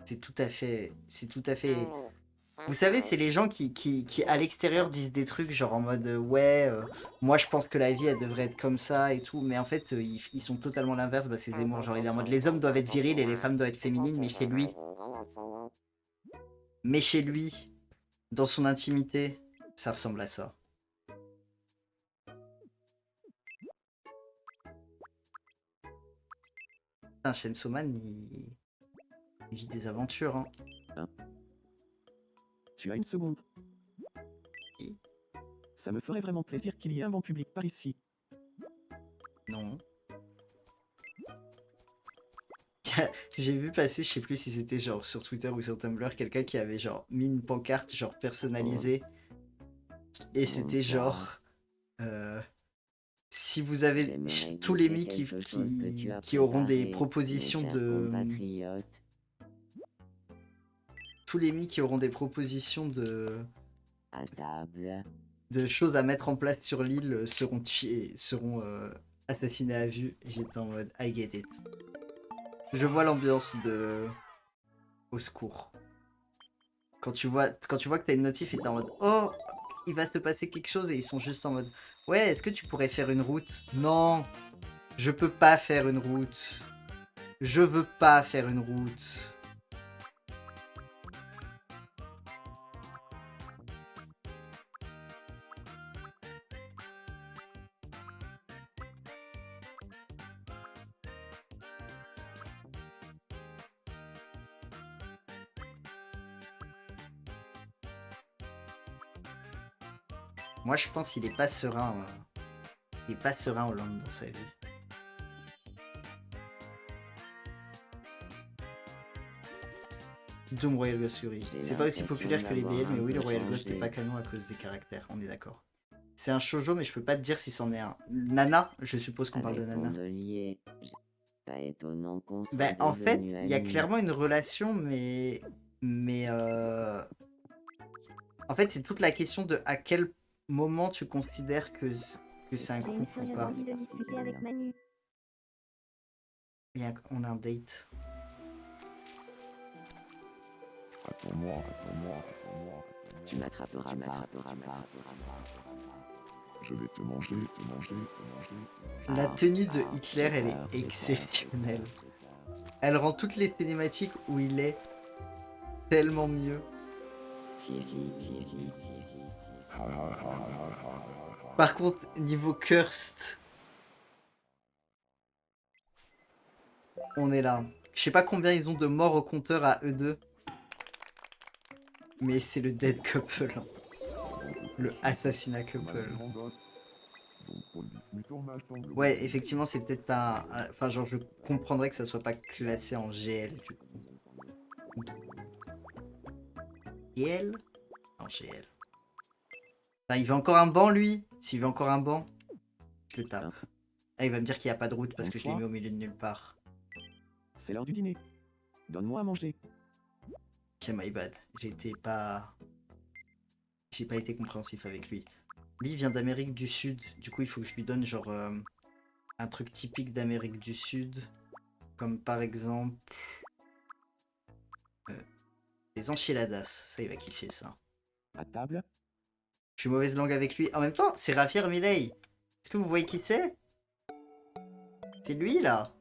C'est tout à fait... C'est tout à fait... Vous savez, c'est les gens qui à l'extérieur disent des trucs genre en mode ouais, moi je pense que la vie elle devrait être comme ça et tout, mais en fait ils sont totalement l'inverse, bah c'est Zemmour, genre il est en mode les hommes doivent être virils et les femmes doivent être féminines, mais chez lui, dans son intimité, ça ressemble à ça. Putain, Chainsaw Man, il vit des aventures, hein. Tu as une seconde. Oui. Ça me ferait vraiment plaisir qu'il y ait un banc public par ici. Non. J'ai vu passer, je sais plus si c'était genre sur Twitter ou sur Tumblr, quelqu'un qui avait genre mis une pancarte genre personnalisée. Et c'était genre... si vous avez J'aimerais tous les goûter mi quelque chose que tu as qui auront des préparé, propositions mes chers de... compatriotes. Tous les mi qui auront des propositions À table. de choses à mettre en place sur l'île seront tués, seront assassinés à vue. Et j'étais en mode I get it. Je vois l'ambiance de... Au secours. Quand tu vois que t'as une notif et t'es en mode oh, il va se passer quelque chose et ils sont juste en mode ouais, est-ce que tu pourrais faire une route? Non, je peux pas faire une route. Je veux pas faire une route. Moi, je pense qu'il est pas serein. Il est pas serein Hollande dans sa vie. Doom Royal Ghost Fury. J'ai C'est pas aussi l'impression populaire que les d'avoir BL, mais un oui, le peu Royal Ghost n'est changé. pas canon à cause des caractères, on est d'accord. C'est un shoujo, mais je peux pas te dire si c'en est un. Nana, je suppose qu'on parle de Avec Nana. Pondelier, pas étonnant qu'on soit Ben, en fait, devenus il y a amis. clairement une relation, mais en fait, c'est toute la question de à quel moment tu considères que c'est un J'ai une couple ou furieuse pas. envie de discuter avec Manu. On a un date. Attends-moi, attends-moi, attends-moi. Tu m'attraperas pas. Je vais te manger, te manger, te manger, te manger. La tenue de Hitler, elle est exceptionnelle. Elle rend toutes les cinématiques où il est tellement mieux. Par contre, niveau cursed, on est là. Je sais pas combien ils ont de morts au compteur à eux deux. Mais c'est le dead couple. Hein. Le assassinat couple. Ouais, effectivement, c'est peut-être pas... Enfin, genre, je comprendrais que ça soit pas classé en GL, du coup. GL? En GL. Enfin, il veut encore un banc, lui. S'il veut encore un banc, je le tape. Ah, il va me dire qu'il n'y a pas de route parce que je l'ai mis au milieu de nulle part. C'est l'heure du dîner. Donne-moi à manger. Ok, my bad. J'ai pas été compréhensif avec lui. Lui, il vient d'Amérique du Sud. Du coup, il faut que je lui donne, genre, un truc typique d'Amérique du Sud. Comme par exemple... les enchiladas. Ça, il va kiffer ça. À table. Je suis mauvaise langue avec lui. En même temps, c'est Javier Milei. Est-ce que vous voyez qui c'est? C'est lui, là.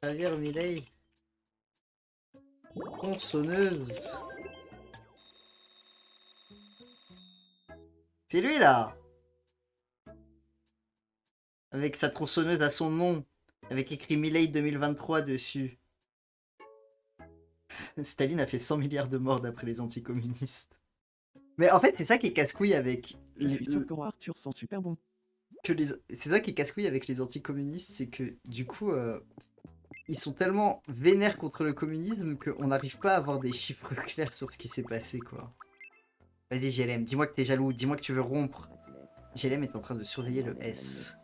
Javier Milei. Tronçonneuse. C'est lui, là. Avec sa tronçonneuse à son nom. Avec écrit Milei 2023 dessus. Staline a fait 100 milliards de morts d'après les anticommunistes. Mais en fait, c'est ça qui est casse-couille avec... Je suis sûr qu'Aura Arthur sent super bon. C'est ça qui est casse-couille avec les anticommunistes, c'est que du coup, ils sont tellement vénères contre le communisme qu'on n'arrive pas à avoir des chiffres clairs sur ce qui s'est passé, quoi. Vas-y, GLM, dis-moi que t'es jaloux, dis-moi que tu veux rompre. GLM est en train de surveiller le S.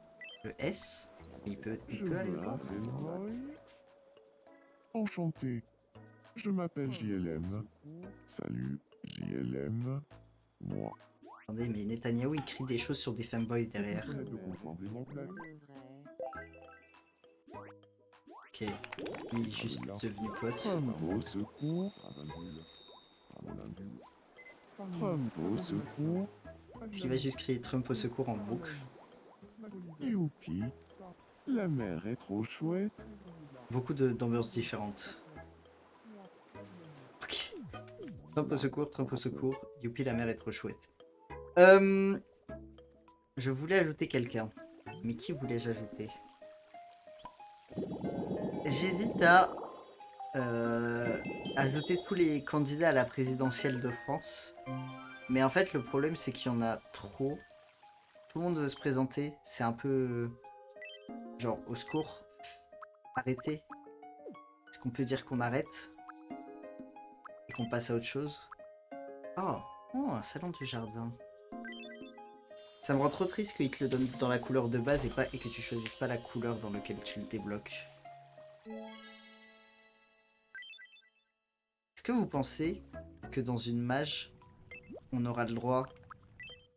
Le S? Il peut aller le voir. Enchanté. Je m'appelle JLM. Salut, JLM. Moi. Attendez, mais Netanyahou, il crie des choses sur des fanboys derrière. Ok, il est juste devenu pote. Trump au secours. Trump au secours. Est-ce qu'il va juste crier Trump au secours en boucle? Youpi. La mer est trop chouette. Beaucoup d'ambiances différentes. Ok. Trump au secours. Youpi, la mer est trop chouette. Je voulais ajouter quelqu'un. Mais qui voulais-je ajouter? J'hésite à ajouter tous les candidats à la présidentielle de France. Mais en fait, le problème, c'est qu'il y en a trop. Tout le monde veut se présenter. C'est un peu... genre, au secours. Arrêtez. Est-ce qu'on peut dire qu'on arrête? Et qu'on passe à autre chose? Oh, un salon du jardin. Ça me rend trop triste qu'il te le donne dans la couleur de base et que tu choisisses pas la couleur dans laquelle tu le débloques. Est-ce que vous pensez que dans une mage, on aura le droit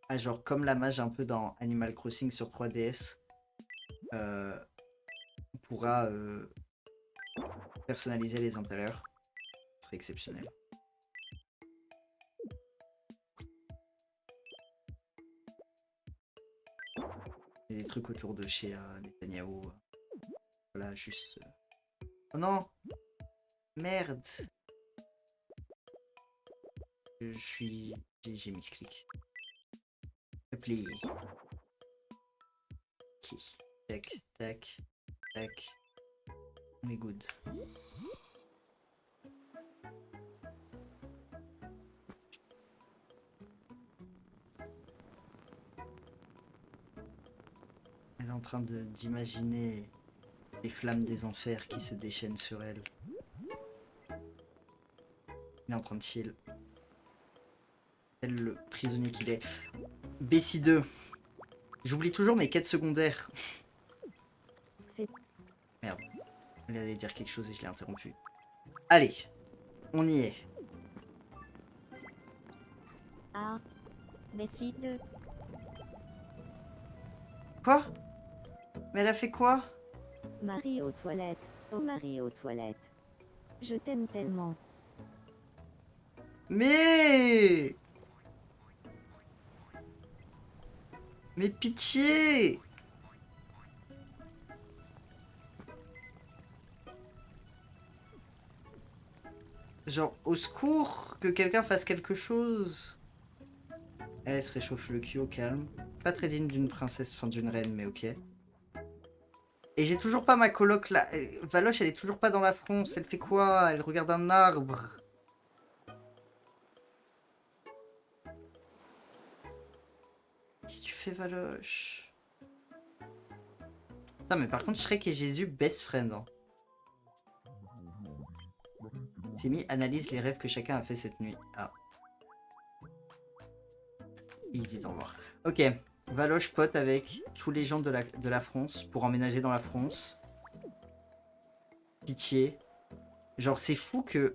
à genre comme la mage un peu dans Animal Crossing sur 3DS, on pourra personnaliser les intérieurs? Ce serait exceptionnel. Il y a des trucs autour de chez Netanyahou. Voilà, juste... Oh non! Merde! J'ai misclick. Appli. Ok. Tac, tac, tac. On est good. Elle est en train d'imaginer les flammes des enfers qui se déchaînent sur elle. Il est en train de chill. Tel le prisonnier qu'il est. Bessie 2. J'oublie toujours mes quêtes secondaires. C'est Merde. Elle allait dire quelque chose et je l'ai interrompu. Allez. On y est. A. Bessie 2. Quoi? Mais elle a fait quoi? Marie aux toilettes. Oh Marie aux toilettes. Je t'aime tellement. Mais pitié! Genre, au secours, que quelqu'un fasse quelque chose. Elle se réchauffe le cul au calme. Pas très digne d'une princesse, enfin d'une reine, mais ok. Et j'ai toujours pas ma coloc là. Valoche, elle est toujours pas dans la fronce. Elle fait quoi? Elle regarde un arbre. Qu'est-ce que tu fais, Valoche? Putain, mais par contre, Shrek et Jésus, best friend. Hein. Simi analyse les rêves que chacun a fait cette nuit. Ah. Ils disent au revoir. Ok. Valoche pote avec tous les gens de la France pour emménager dans la France. Pitié. Genre, c'est fou que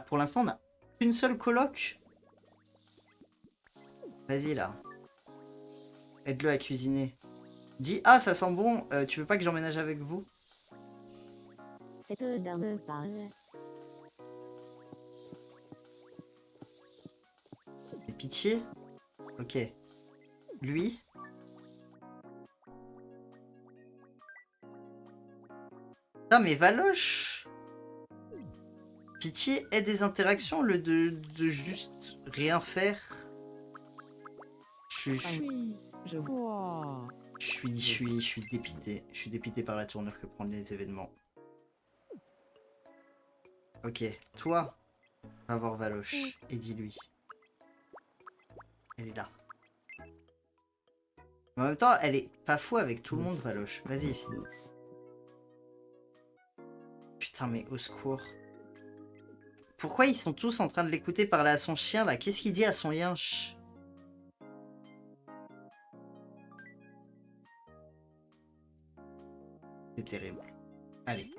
pour l'instant, on a une seule coloc. Vas-y, là. Aide-le à cuisiner. Dis, ah, ça sent bon, tu veux pas que j'emménage avec vous? C'est eux d'un me parle. Et pitié? Ok. Lui? Putain, mais Valoche! Pitié, aide des interactions, le de juste rien faire. Je Ah oui, je vois. suis dépité. Je suis dépité par la tournure que prennent les événements. Ok, toi, va voir Valoche et dis-lui. Elle est là. Mais en même temps, elle est pas fou avec tout le monde, Valoche. Vas-y. Putain, mais au secours. Pourquoi ils sont tous en train de l'écouter parler à son chien, là? Qu'est-ce qu'il dit à son yinche? C'est terrible. Allez.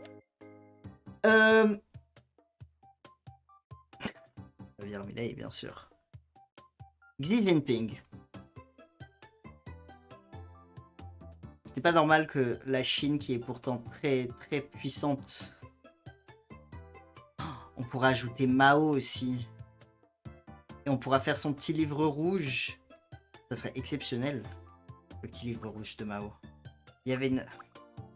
Javier Milei, bien sûr. Xi Jinping. C'était pas normal que la Chine, qui est pourtant très très puissante... On pourra ajouter Mao aussi. Et on pourra faire son petit livre rouge. Ça serait exceptionnel. Le petit livre rouge de Mao. Il y avait une...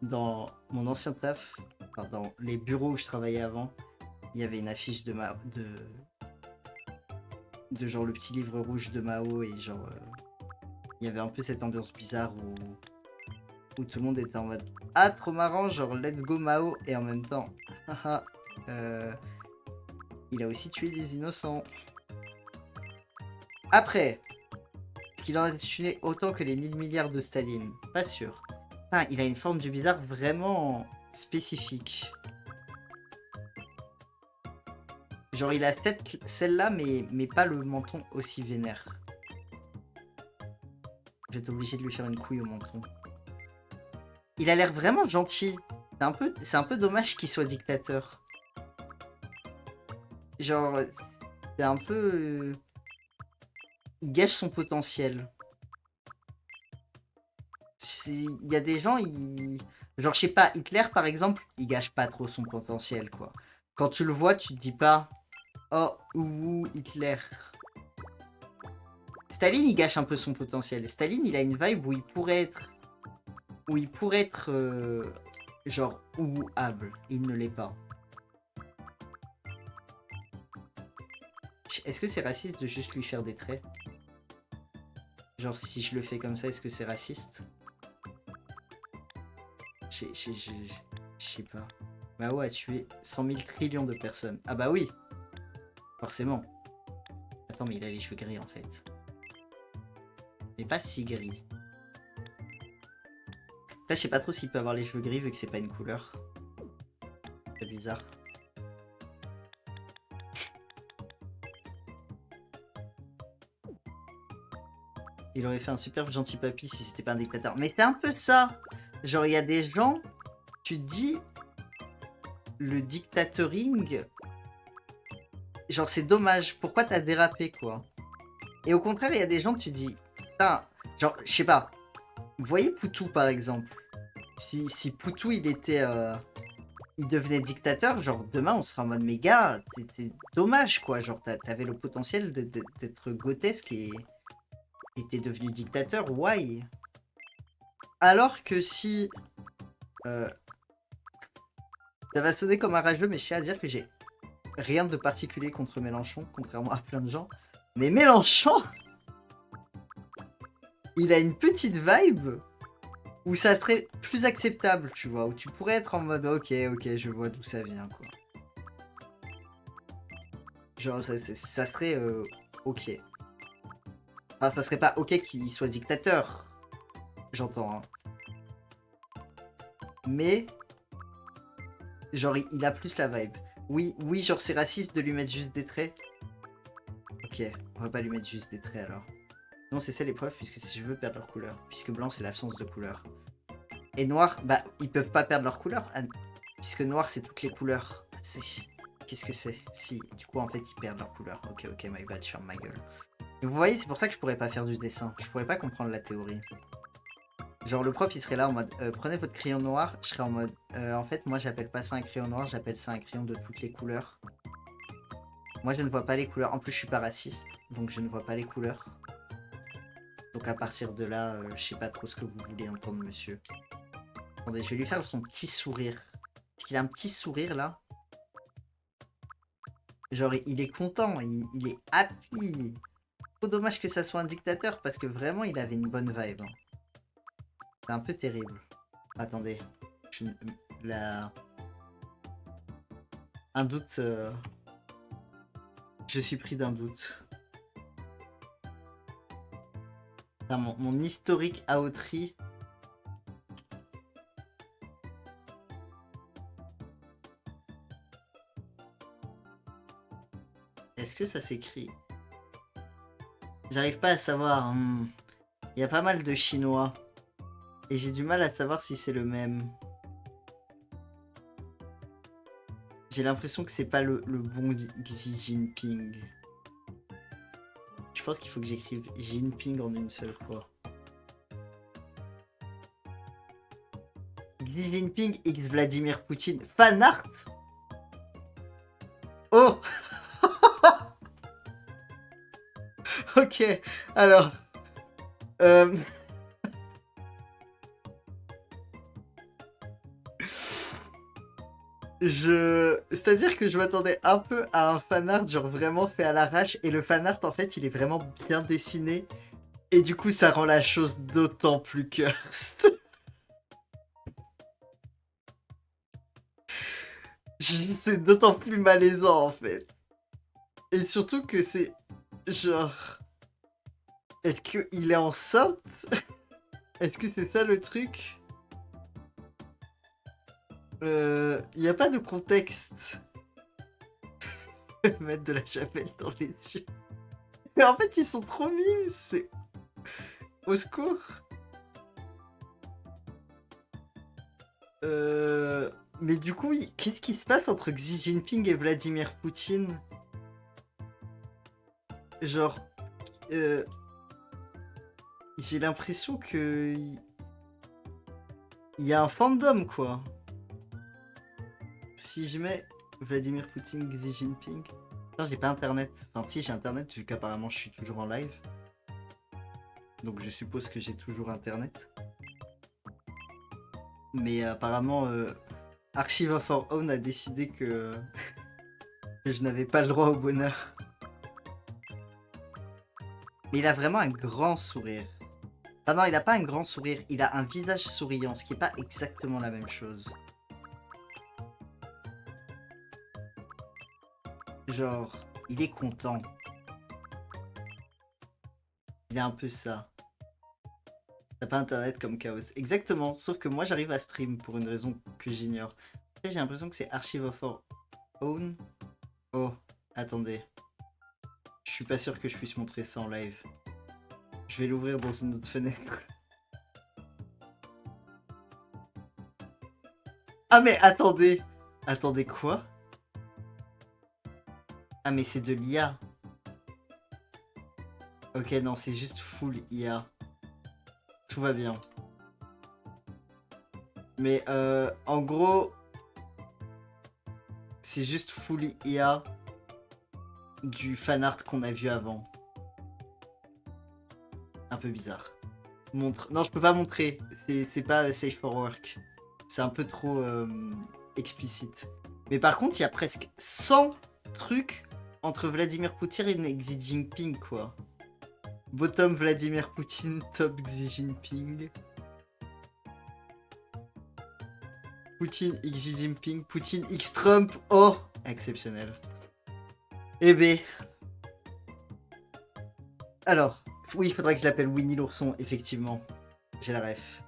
Dans mon ancien taf, enfin dans les bureaux où je travaillais avant, il y avait une affiche de Mao, de genre le petit livre rouge de Mao, et genre il y avait un peu cette ambiance bizarre où tout le monde était en mode ah trop marrant, genre let's go Mao, et en même temps haha, il a aussi tué des innocents. Après, est-ce qu'il en a tué autant que les 1000 milliards de Staline? Pas sûr. Ah, il a une forme du bizarre vraiment spécifique. Genre il a celle-là, mais pas le menton aussi vénère. Je vais être obligé de lui faire une couille au menton. Il a l'air vraiment gentil. C'est un peu dommage qu'il soit dictateur. Genre, c'est un peu... il gâche son potentiel. Il y a des gens, genre, je sais pas, Hitler, par exemple, il gâche pas trop son potentiel, quoi. Quand tu le vois, tu te dis pas... Oh, ouh, Hitler. Staline, il gâche un peu son potentiel. Staline, il a une vibe où il pourrait être... genre, ouable. Il ne l'est pas. Est-ce que c'est raciste de juste lui faire des traits? Genre, si je le fais comme ça, est-ce que c'est raciste? Je sais pas. Mao a tué 100 000 trillions de personnes. Ah bah oui. Forcément. Attends, mais il a les cheveux gris en fait. Mais pas si gris. Après, je sais pas trop s'il peut avoir les cheveux gris vu que c'est pas une couleur. C'est bizarre. Il aurait fait un superbe gentil papy si c'était pas un dictateur. Mais c'est un peu ça. Genre, il y a des gens, tu te dis, le dictatoring, genre, c'est dommage. Pourquoi t'as dérapé, quoi? Et au contraire, il y a des gens que tu dis, putain, genre, je sais pas. Vous voyez Poutou, par exemple. Si Poutou, il était... il devenait dictateur, genre, demain, on sera en mode, mais gars, t'es dommage, quoi. Genre, t'avais le potentiel d'être grotesque et t'es devenu dictateur. Why? Alors que si... ça va sonner comme un rageux, mais je tiens à dire que j'ai rien de particulier contre Mélenchon, contrairement à plein de gens. Mais Mélenchon, il a une petite vibe où ça serait plus acceptable, tu vois. Où tu pourrais être en mode, ok, je vois d'où ça vient, quoi. Genre, ça serait ok. Enfin, ça serait pas ok qu'il soit dictateur. J'entends, hein. Mais... genre, il a plus la vibe. Oui, genre, c'est raciste de lui mettre juste des traits. Ok, on va pas lui mettre juste des traits, alors. Non, c'est ça l'épreuve, puisque si je veux perdre leur couleur. Puisque blanc, c'est l'absence de couleur. Et noir, bah, ils peuvent pas perdre leur couleur. Puisque noir, c'est toutes les couleurs. Qu'est-ce que c'est? Si, du coup, en fait, ils perdent leur couleur. Ok, my bad, je ferme ma gueule. Mais vous voyez, c'est pour ça que je pourrais pas faire du dessin. Je pourrais pas comprendre la théorie. Genre, le prof, il serait là en mode, prenez votre crayon noir. Je serais en mode, en fait, moi, j'appelle pas ça un crayon noir, j'appelle ça un crayon de toutes les couleurs. Moi, je ne vois pas les couleurs. En plus, je suis pas raciste, donc je ne vois pas les couleurs. Donc, à partir de là, je sais pas trop ce que vous voulez entendre, monsieur. Attendez, je vais lui faire son petit sourire. Est-ce qu'il a un petit sourire, là? Genre, il est content, il est happy. Trop dommage que ça soit un dictateur, parce que vraiment, il avait une bonne vibe. Hein. C'est un peu terrible. Attendez. Un doute... Je suis pris d'un doute. Putain, mon historique Aotri. Est-ce que ça s'écrit? J'arrive pas à savoir. Il y a pas mal de chinois. Et j'ai du mal à savoir si c'est le même. J'ai l'impression que c'est pas le bon Xi Jinping. Je pense qu'il faut que j'écrive Jinping en une seule fois. Xi Jinping x Vladimir Poutine. Fan art? Oh. Ok, alors... C'est-à-dire que je m'attendais un peu à un fanart genre vraiment fait à l'arrache et le fanart en fait il est vraiment bien dessiné et du coup ça rend la chose d'autant plus cursed. C'est d'autant plus malaisant en fait. Et surtout que c'est genre... Est-ce qu'il est enceinte? Est-ce que c'est ça le truc? Y a pas de contexte. Mettre de la chapelle dans les yeux. Mais en fait, ils sont trop mimes, c'est... Au secours. Mais du coup, qu'est-ce qui se passe entre Xi Jinping et Vladimir Poutine? Genre... J'ai l'impression que... Il y a un fandom, quoi. Si je mets Vladimir Poutine, Xi Jinping... Non, j'ai pas internet. Enfin, si, j'ai internet, vu qu'apparemment je suis toujours en live. Donc je suppose que j'ai toujours internet. Mais apparemment, Archive for Own a décidé que... que je n'avais pas le droit au bonheur. Mais il a vraiment un grand sourire. Ah non, il a pas un grand sourire, il a un visage souriant, ce qui est pas exactement la même chose. Genre, il est content. Il est un peu ça. T'as pas internet comme Chaos. Exactement, sauf que moi j'arrive à stream pour une raison que j'ignore. Après, j'ai l'impression que c'est Archive of Our Own. Oh, attendez. Je suis pas sûr que je puisse montrer ça en live. Je vais l'ouvrir dans une autre fenêtre. Ah mais attendez. Attendez quoi? Ah mais c'est de l'IA. Ok non, c'est juste full IA. Tout va bien. Mais en gros, c'est juste full IA du fanart qu'on a vu avant. Un peu bizarre. Montre. Non, je peux pas montrer. C'est pas safe for work. C'est un peu trop explicite. Mais par contre, il y a presque 100 trucs entre Vladimir Poutine et Xi Jinping, quoi. Bottom Vladimir Poutine, top Xi Jinping. Poutine X Xi Jinping, Poutine X Trump. Oh, exceptionnel. Eh ben. Alors, oui, il faudrait que je l'appelle Winnie l'ourson, effectivement. J'ai la ref.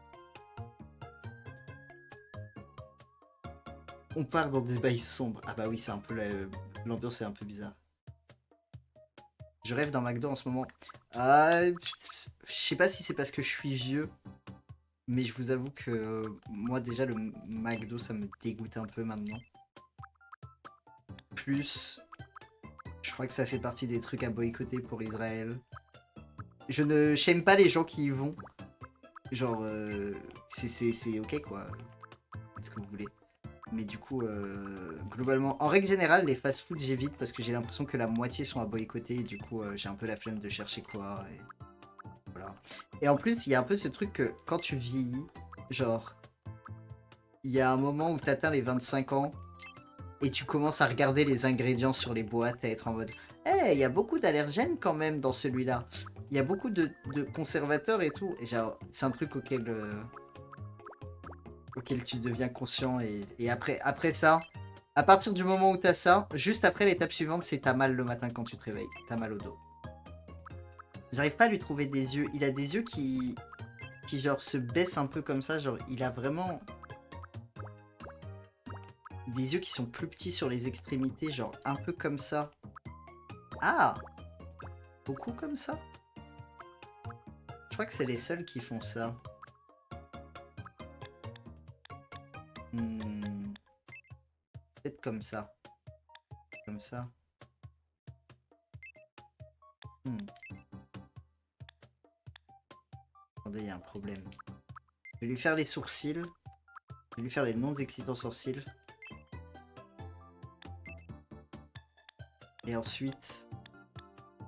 On part dans des bails sombres. Ah bah oui, c'est un peu l'ambiance est un peu bizarre. Je rêve d'un McDo en ce moment. Ah, je sais pas si c'est parce que je suis vieux, mais je vous avoue que moi déjà le McDo ça me dégoûte un peu maintenant. Plus, je crois que ça fait partie des trucs à boycotter pour Israël. Je ne j'aime pas les gens qui y vont. Genre, c'est ok quoi. Faites ce que vous voulez. Mais du coup, globalement, en règle générale, les fast-food j'évite parce que j'ai l'impression que la moitié sont à boycotter. Et du coup, j'ai un peu la flemme de chercher quoi. Et voilà. Et en plus, il y a un peu ce truc que quand tu vieillis, genre, il y a un moment où tu atteins les 25 ans et tu commences à regarder les ingrédients sur les boîtes et à être en mode hey, il y a beaucoup d'allergènes quand même dans celui-là. Il y a beaucoup de conservateurs et tout. Et genre, c'est un truc auquel tu deviens conscient et après ça, à partir du moment où t'as ça, juste après l'étape suivante, c'est t'as mal le matin quand tu te réveilles, t'as mal au dos. J'arrive pas à lui trouver des yeux, il a des yeux qui genre se baissent un peu comme ça, genre il a vraiment des yeux qui sont plus petits sur les extrémités, genre un peu comme ça. Ah, beaucoup comme ça. Je crois que c'est les seuls qui font ça. Peut-être comme ça. Comme ça. Attendez, il y a un problème. Je vais lui faire les sourcils. Je vais lui faire les non-excitants sourcils. Et ensuite...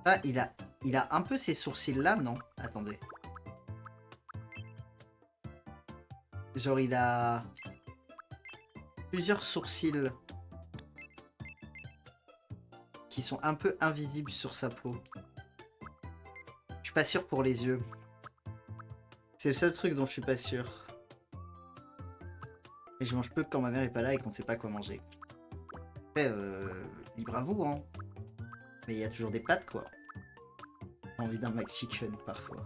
Ah, il a un peu ces sourcils là, non? Attendez. Genre il a... plusieurs sourcils qui sont un peu invisibles sur sa peau. Je suis pas sûr pour les yeux. C'est le seul truc dont je suis pas sûr. Et je mange peu quand ma mère est pas là et qu'on sait pas quoi manger. Après, libre à vous, hein. Mais il y a toujours des pâtes, quoi. J'ai envie d'un McChicken, parfois.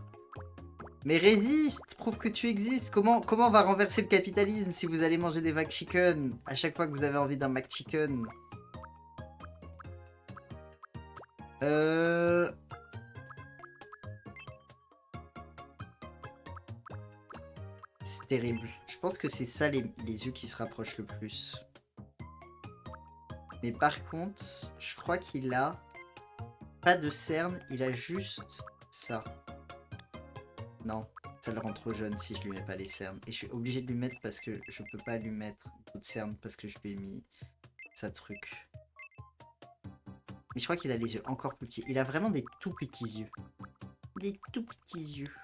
Mais résiste, prouve que tu existes. Comment on va renverser le capitalisme si vous allez manger des McChicken à chaque fois que vous avez envie d'un McChicken? C'est terrible. Je pense que c'est ça les yeux qui se rapprochent le plus. Mais par contre, je crois qu'il a pas de cernes, il a juste ça. Non, ça le rend trop jeune si je lui mets pas les cernes. Et je suis obligé de lui mettre parce que je peux pas lui mettre d'autres cernes parce que je lui ai mis sa truc. Mais je crois qu'il a les yeux encore plus petits. Il a vraiment des tout petits yeux. Des tout petits yeux.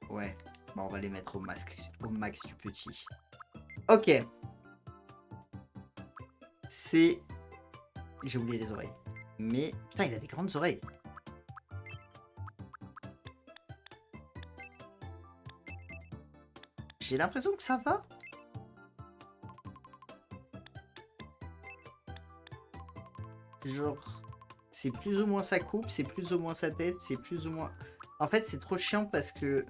Ouais, bon, on va les mettre au max du petit. Ok. C'est... J'ai oublié les oreilles. Mais... Putain, il a des grandes oreilles. J'ai l'impression que ça va. Genre... C'est plus ou moins sa coupe, c'est plus ou moins sa tête, c'est plus ou moins... En fait, c'est trop chiant parce que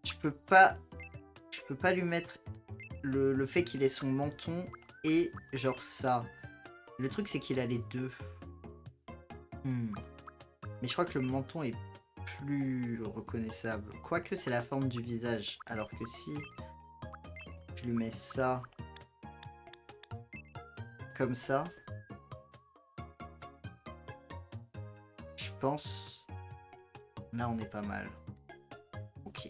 je peux pas lui mettre le fait qu'il ait son menton et genre ça. Le truc, c'est qu'il a les deux. Mais je crois que le menton est plus reconnaissable. Quoique, c'est la forme du visage. Alors que si je lui mets ça comme ça, je pense... Là, on est pas mal. Ok.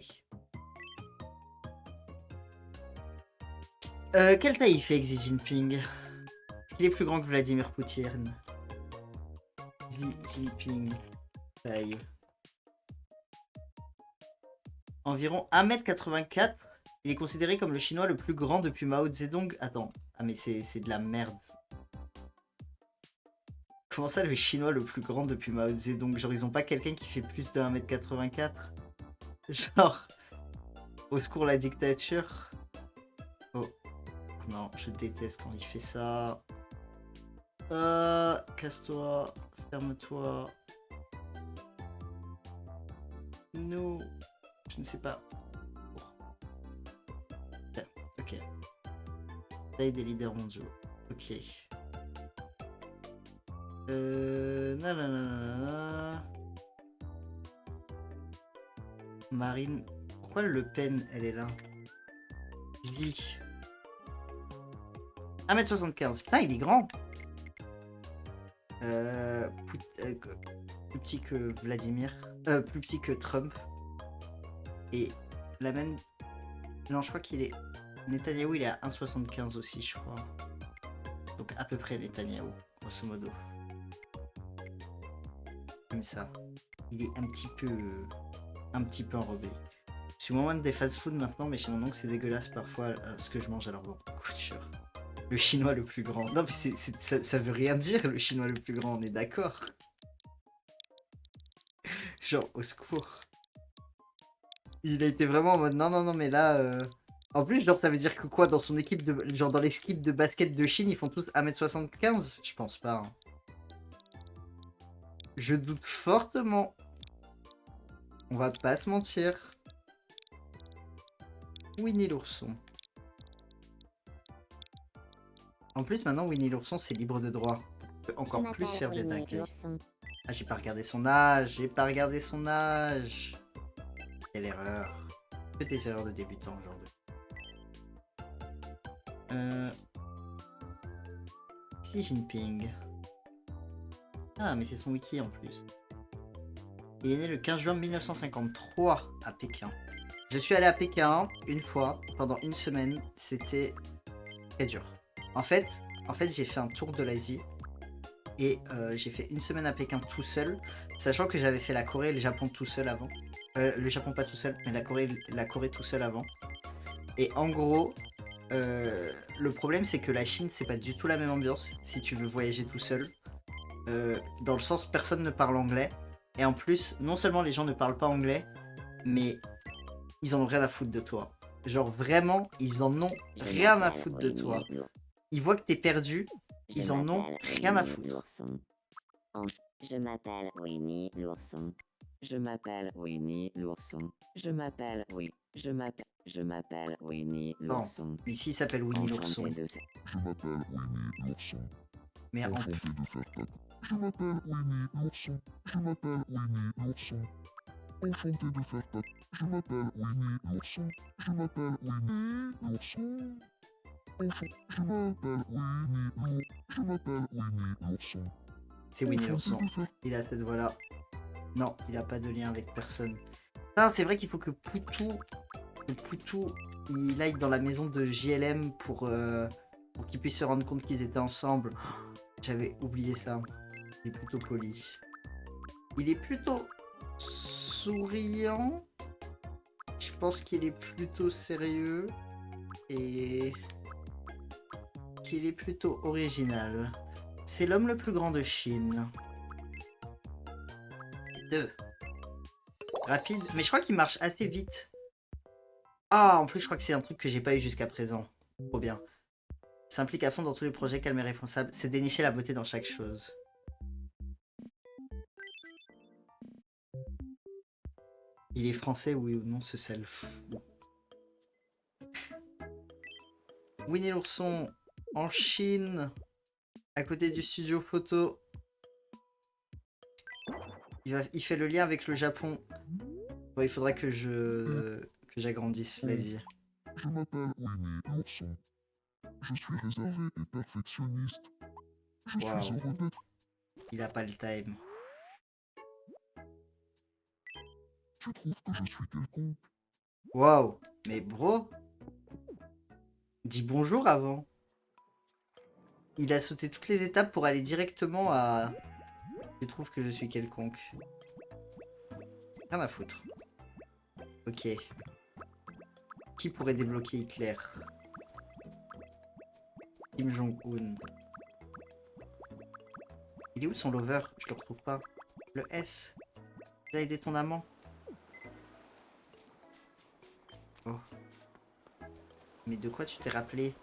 Quelle taille il fait Xi Jinping? Est-ce qu'il est plus grand que Vladimir Poutine? Xi Jinping. Taille. Environ 1m84. Il est considéré comme le chinois le plus grand depuis Mao Zedong. Attends. Ah mais c'est de la merde. Comment ça le chinois le plus grand depuis Mao Zedong? Genre ils ont pas quelqu'un qui fait plus de 1m84? Genre... Au secours la dictature. Oh. Non, je déteste quand il fait ça. Casse-toi. Ferme-toi. No. Je ne sais pas. Tiens, ok. Taille des leaders mondiaux. Ok. Nanana. Marine. Pourquoi Le Pen, elle est là? Xi. 1m75. Putain, il est grand. Plus petit que Vladimir. Plus petit que Trump. Et la même... Non, je crois qu'il est... Netanyahou, il est à 1,75 aussi, je crois. Donc à peu près Netanyahou, grosso modo. Comme ça. Il est un petit peu enrobé. Je suis moins des fast-food maintenant, mais chez mon oncle, c'est dégueulasse parfois ce que je mange. Alors bon, coup de cœur. Le chinois le plus grand. Non, mais ça veut rien dire, le chinois le plus grand, on est d'accord. Genre, au secours. Il a été vraiment en mode non, mais là... En plus, genre, ça veut dire que quoi, dans son équipe de... Genre, dans l'équipe de basket de Chine, ils font tous 1m75? Je pense pas. Hein. Je doute fortement. On va pas se mentir. Winnie l'ourson. En plus, maintenant, Winnie l'ourson, c'est libre de droit. On peut encore plus faire des dingueries. Ah, j'ai pas regardé son âge. J'ai pas regardé son âge. Quelle erreur. Que des erreurs de débutant aujourd'hui. Xi Jinping. Ah, mais c'est son wiki en plus. Il est né le 15 juin 1953 à Pékin. Je suis allé à Pékin une fois, pendant une semaine. C'était très dur. En fait j'ai fait un tour de l'Asie. Et j'ai fait une semaine à Pékin tout seul. Sachant que j'avais fait la Corée et le Japon tout seul avant. Le Japon pas tout seul, mais la Corée tout seul avant. Et en gros, le problème c'est que la Chine, c'est pas du tout la même ambiance si tu veux voyager tout seul. Dans le sens, personne ne parle anglais. Et en plus, non seulement les gens ne parlent pas anglais, mais ils en ont rien à foutre de toi. Genre vraiment, ils en ont rien à foutre de toi. Ils voient que t'es perdu, ils en ont rien à foutre. Je m'appelle Winnie l'ourson. Je m'appelle Winnie l'ourson. Je m'appelle Winnie l'ourson. Ici, il s'appelle Winnie l'ourson. Je m'appelle Winnie l'ourson. Mais en... Enchanté de faire ta... Je m'appelle Winnie l'ourson. Je m'appelle Winnie l'ourson. Enchanté de faire ta... Je m'appelle Winnie l'ourson. Je m'appelle Winnie l'ourson. Je m'appelle Winnie l'ourson. C'est Winnie l'ourson. Il a cette voix-là. Non, il a pas de lien avec personne. C'est vrai qu'il faut que Poutou, il aille dans la maison de JLM pour qu'ils puissent se rendre compte qu'ils étaient ensemble. J'avais oublié ça. Il est plutôt poli. Il est plutôt souriant. Je pense qu'il est plutôt sérieux. Et qu'il est plutôt original. C'est l'homme le plus grand de Chine. 2. Rapide. Mais je crois qu'il marche assez vite. Ah, en plus, je crois que c'est un truc que j'ai pas eu jusqu'à présent. Trop bien. S'implique à fond dans tous les projets, calme et responsable. C'est dénicher la beauté dans chaque chose. Il est français, oui ou non, ce sale fou. Winnie l'ourson en Chine, à côté du studio photo. Il fait le lien avec le Japon. Bon, il faudrait que j'agrandisse, vas-y. Je m'appelle Winnie l'ourson. Je suis réservé et perfectionniste. Je suis Waouh. heureux d'être. Il a pas le time. Tu trouves que je suis quelconque? Waouh. Mais bro, dis bonjour avant. Il a sauté toutes les étapes pour aller directement à... Je trouve que je suis quelconque. Rien à foutre. Ok. Qui pourrait débloquer Hitler? Kim Jong-un. Il est où son lover? Je le retrouve pas. Le S. Tu as aidé ton amant. Oh. Mais de quoi tu t'es rappelé?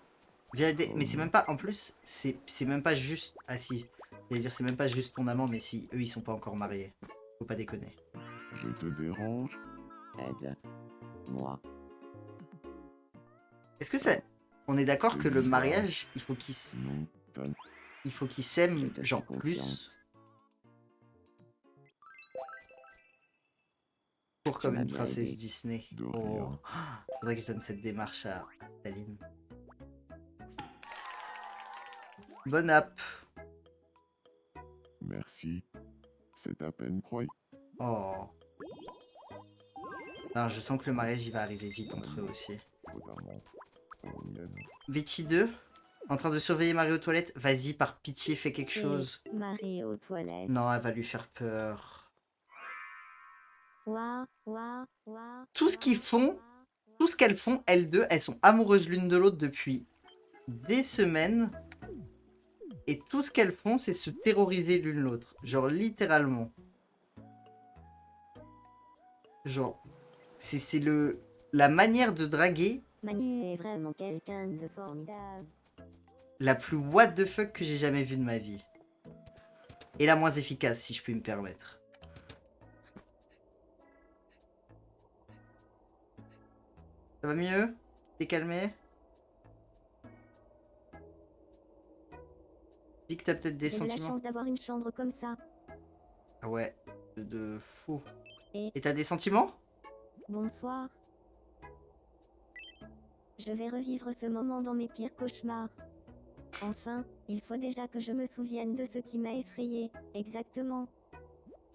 Viens aider. Mais c'est même pas... En plus, c'est même pas juste... Ah si. J'allais dire, c'est même pas juste ton amant, mais si. Eux, ils sont pas encore mariés. Faut pas déconner. Je te dérange? Aide. Moi. Est-ce que ça... On est d'accord que le mariage, il faut qu'il Non, t'as... Je s'aime, te genre, fais plus... confiance. Pour Tu comme m'as une bien princesse aidé. Disney. De Oh. rien. Faudrait que je donne cette démarche à Staline. Bonne app. Merci. C'est à peine croyant. Oh. Non, je sens que le mariage, il va arriver vite entre eux aussi. Betty 2, en train de surveiller Marie aux toilettes. Vas-y, par pitié, fais quelque chose. Marie aux toilettes. Non, elle va lui faire peur. Ouah, ouah, ouah, Tout ce ouah, qu'ils font, ouah, tout ce qu'elles font, elles deux, elles sont amoureuses l'une de l'autre depuis des semaines. Et tout ce qu'elles font, c'est se terroriser l'une l'autre. Genre, littéralement. Genre, c'est la manière de draguer Manu est vraiment quelqu'un de formidable. la plus what the fuck que j'ai jamais vue de ma vie. Et la moins efficace, si je puis me permettre. Ça va mieux? T'es calmé? Dis que t'as peut-être des J'ai de la sentiments. chance d'avoir une chambre comme ça. Ah ouais, de fou. Et Et t'as des sentiments? bonsoir. Je vais revivre ce moment dans mes pires cauchemars. Enfin, il faut déjà que je me souvienne de ce qui m'a effrayé, exactement.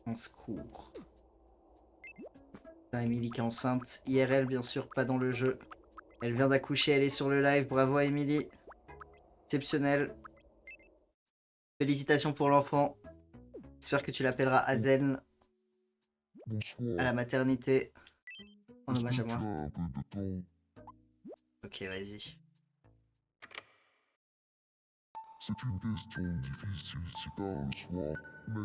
En secours. Putain, Emily qui est enceinte. IRL, bien sûr, pas dans le jeu. Elle vient d'accoucher, elle est sur le live. Bravo à Emily. Exceptionnel. Félicitations pour l'enfant. J'espère que tu l'appelleras Hazel Bonsoir. à la maternité. En hommage à Est-ce que moi. tu as un peu de temps? Ok, vas-y. C'est une question difficile si tard le soir, mais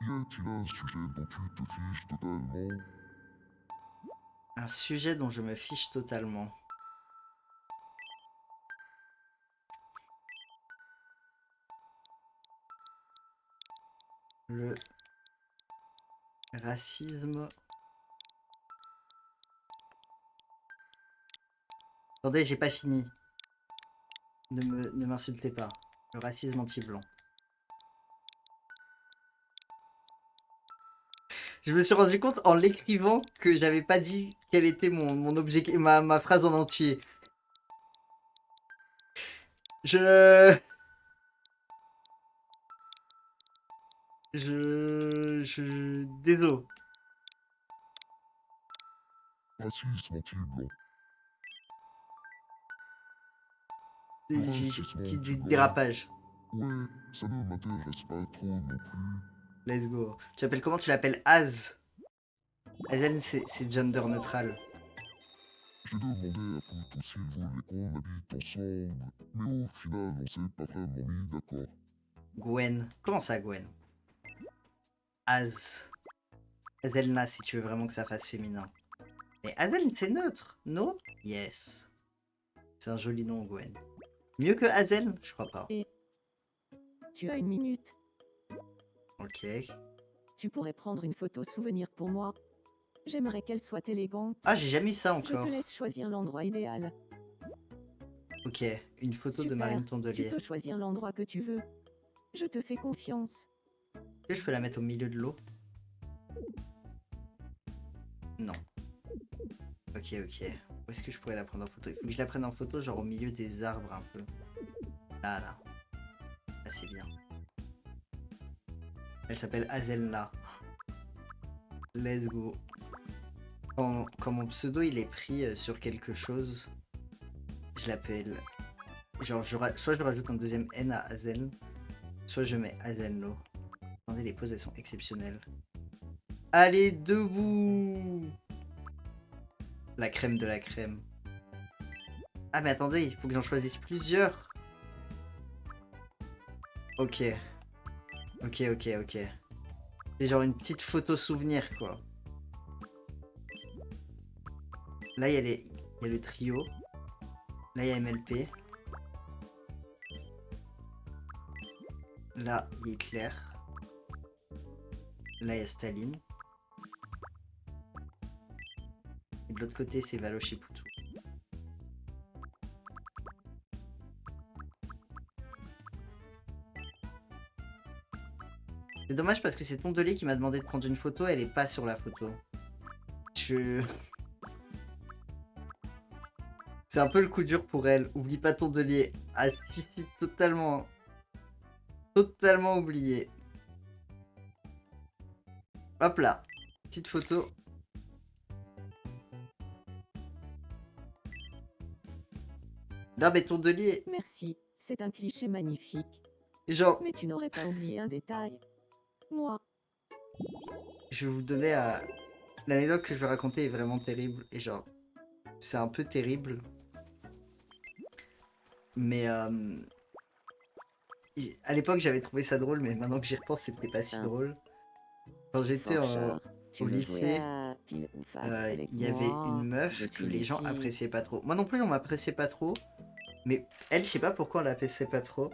y a-t-il un sujet dont tu te fiches totalement? Un sujet dont je me fiche totalement. Le racisme. Attendez, j'ai pas fini. Ne m'insultez pas. Le racisme anti-blanc. Je me suis rendu compte en l'écrivant que j'avais pas dit quel était mon objectif, ma phrase en entier. Je... Désolé. Racisme anti-blanc. J'ai petit dérapage. Ouais, ça ne m'intéresse pas trop non plus. Let's go. Tu l'appelles comment? Tu l'appelles Az. Azen, c'est gender neutral. J'ai demandé à Poutou s'il voulait qu'on habite ensemble, mais au final on s'est pas vraiment mis d'accord. Gwen. Comment ça, Gwen? Az. Azelna, si tu veux vraiment que ça fasse féminin. Mais Azel, c'est neutre. No? Yes. C'est un joli nom, Gwen. Mieux que Azel? Je crois pas. Tu as une minute. Ok. Tu pourrais prendre une photo souvenir pour moi. J'aimerais qu'elle soit élégante. Ah, j'ai jamais eu ça Je encore. te laisse choisir l'endroit idéal. Ok, une photo de Super, Marine tu Tondelier. peux choisir l'endroit que tu veux. Je te fais confiance. Est-ce que je peux la mettre au milieu de l'eau? Non. Ok, ok. Où est-ce que je pourrais la prendre en photo? Il faut que je la prenne en photo, genre au milieu des arbres un peu. Là, là. Là, c'est bien. Elle s'appelle Azelna. Let's go. Quand mon pseudo il est pris sur quelque chose, je l'appelle. Genre, soit je rajoute un deuxième N à Azel, soit je mets Azelno. Attendez, les poses elles sont exceptionnelles. Allez, debout! La crème de la crème. Ah, mais attendez, il faut que j'en choisisse plusieurs. Ok. Ok, ok, ok. C'est genre une petite photo souvenir, quoi. Là, il y a le trio. Là, il y a MLP. Là, il y a Hitler. Là, il y a Staline. Et de l'autre côté, c'est Valoche et Poutou. C'est dommage parce que c'est Tondelier qui m'a demandé de prendre une photo, elle est pas sur la photo. C'est un peu le coup dur pour elle. Oublie pas Tondelier. Ah si, si, totalement. Totalement oublié. Hop là. Petite photo. Non mais Tondelier. Merci, c'est un cliché magnifique. Genre, Mais tu n'aurais pas oublié un détail. Moi, je vais vous donner à... L'anecdote que je vais raconter est vraiment terrible. Et genre, c'est un peu terrible. Mais à l'époque, j'avais trouvé ça drôle, mais maintenant que j'y repense, c'était pas si drôle. Quand j'étais Forchard, tu au veux jouer lycée, à pile ou face avec il y avait moi? une Je meuf que suis les gens Lucie. appréciaient pas trop. Moi non plus, on m'appréciait pas trop. Mais elle, je sais pas pourquoi on l'appréciait pas trop.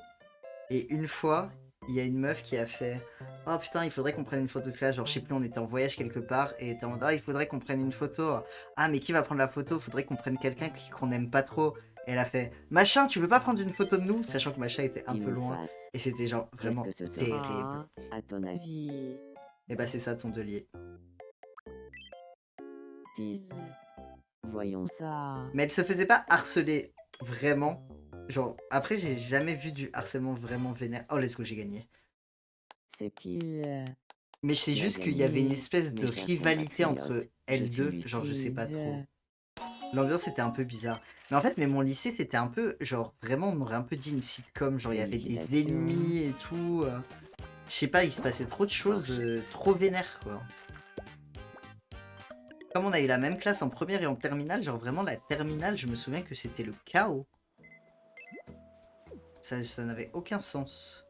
Et une fois, il y a une meuf qui a fait oh putain, il faudrait qu'on prenne une photo de classe. Genre, je sais plus, on était en voyage quelque part et était en mode ah, il faudrait qu'on prenne une photo. Ah, mais qui va prendre la photo? Faudrait qu'on prenne quelqu'un qu'on aime pas trop. Et elle a fait machin, tu veux pas prendre une photo de nous? Sachant que machin était un Pile peu ou loin. face? Et c'était genre Qu'est-ce vraiment que ce terrible. sera, à ton avis? Et bah, c'est ça, Tondelier. Pile. Voyons ça. Mais elle se faisait pas harceler vraiment. Genre, après, j'ai jamais vu du harcèlement vraiment vénère. Oh, let's go, j'ai gagné. C'est pile. Mais c'est Tu as juste qu'il y avait une gagné, espèce de mes chers rivalité entre compatriotes. Je elles suis deux. Genre, je sais pas trop. lucide. L'ambiance était un peu bizarre. Mais en fait, mais mon lycée, c'était un peu, genre, vraiment, on aurait un peu dit une sitcom. Genre, il y avait des Félicitations. ennemis et tout. Je sais pas, il se passait trop de choses trop vénères, quoi. Comme on a eu la même classe en première et en terminale, genre vraiment la terminale, je me souviens que c'était le chaos. Ça n'avait aucun sens.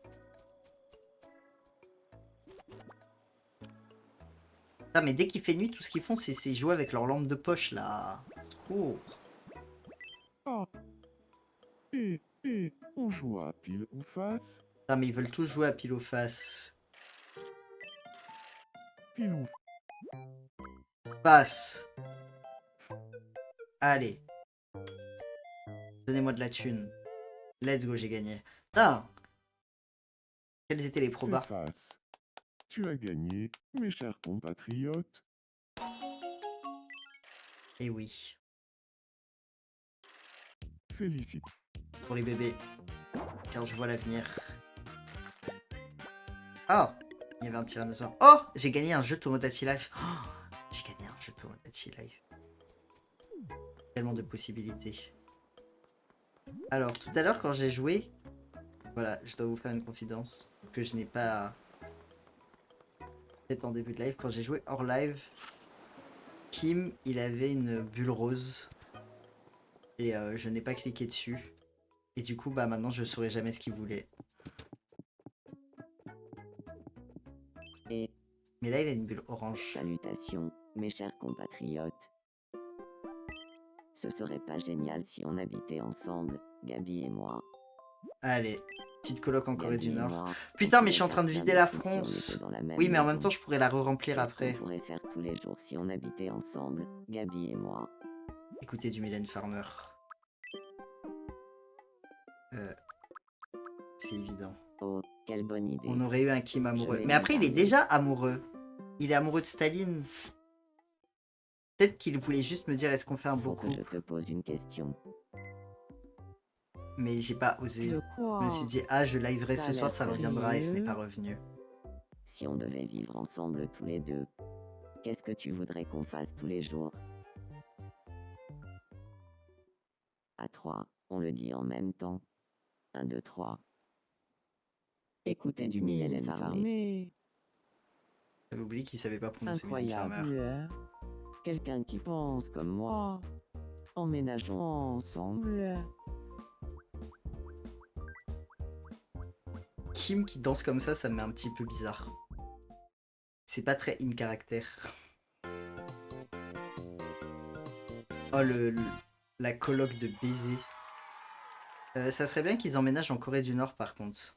Ah, mais dès qu'il fait nuit, tout ce qu'ils font, c'est jouer avec leur lampe de poche, là. Oh. Ah. On joue à pile ou face? Ah, mais ils veulent tous jouer à pile ou face. Pile ou Passe. Allez. Donnez-moi de la thune. Let's go, j'ai gagné. Ah. Quels étaient les probas? face? Tu as gagné, mes chers compatriotes. Eh oui. Félicite. Pour les bébés. Car je vois l'avenir. Oh. Il y avait un tyrannosaure. Oh. J'ai gagné un jeu Tomodachi Life. Oh, j'ai gagné un jeu Tomodachi Life. Tellement de possibilités. Alors, tout à l'heure, quand j'ai joué... Voilà, je dois vous faire une confidence que je n'ai pas faite en début de live. Quand j'ai joué hors live, Kim, il avait une bulle rose. Et je n'ai pas cliqué dessus. Et du coup, bah maintenant, je saurais jamais ce qu'il voulait. Et Mais là, il a une bulle orange. salutations, mes chers compatriotes. Ce serait pas génial si on habitait ensemble, Gabi et moi. Allez, Petite coloc en Corée Gabi du et Nord. moi, Putain, on mais je suis en pourrait train de faire vider plein la de trucs si on fronce. était dans la même Oui, mais en même maison. temps, je pourrais la re-remplir Qu'est-ce qu'on après. pourrait faire tous les jours si on habitait ensemble, Gabi et moi? Écoutez du Mylène Farmer. C'est évident. Oh, quelle bonne idée. On aurait eu un Kim amoureux. vais Mais après, lui il est parler. déjà amoureux. Il est amoureux de Staline. Peut-être qu'il voulait juste me dire est-ce qu'on fait un beau Faut que je couple. te pose une question. Mais j'ai pas osé. De Je quoi? me suis dit, ah, je liverai Ça a ce soir, l'air ça reviendra et ce n'est sérieux. pas revenu. Si on devait vivre ensemble tous les deux, qu'est-ce que tu voudrais qu'on fasse tous les jours? À 3, on le dit en même temps. 1, 2, 3. Écoutez du Mylène Farmer. J'avais oublié qu'il savait pas prononcer Mylène Farmer. Incroyable. Quelqu'un qui pense comme moi. Emménageons ensemble. Kim qui danse comme ça me met un petit peu bizarre. C'est pas très in caractère. Oh, la coloc de baiser. Ça serait bien qu'ils emménagent en Corée du Nord par contre.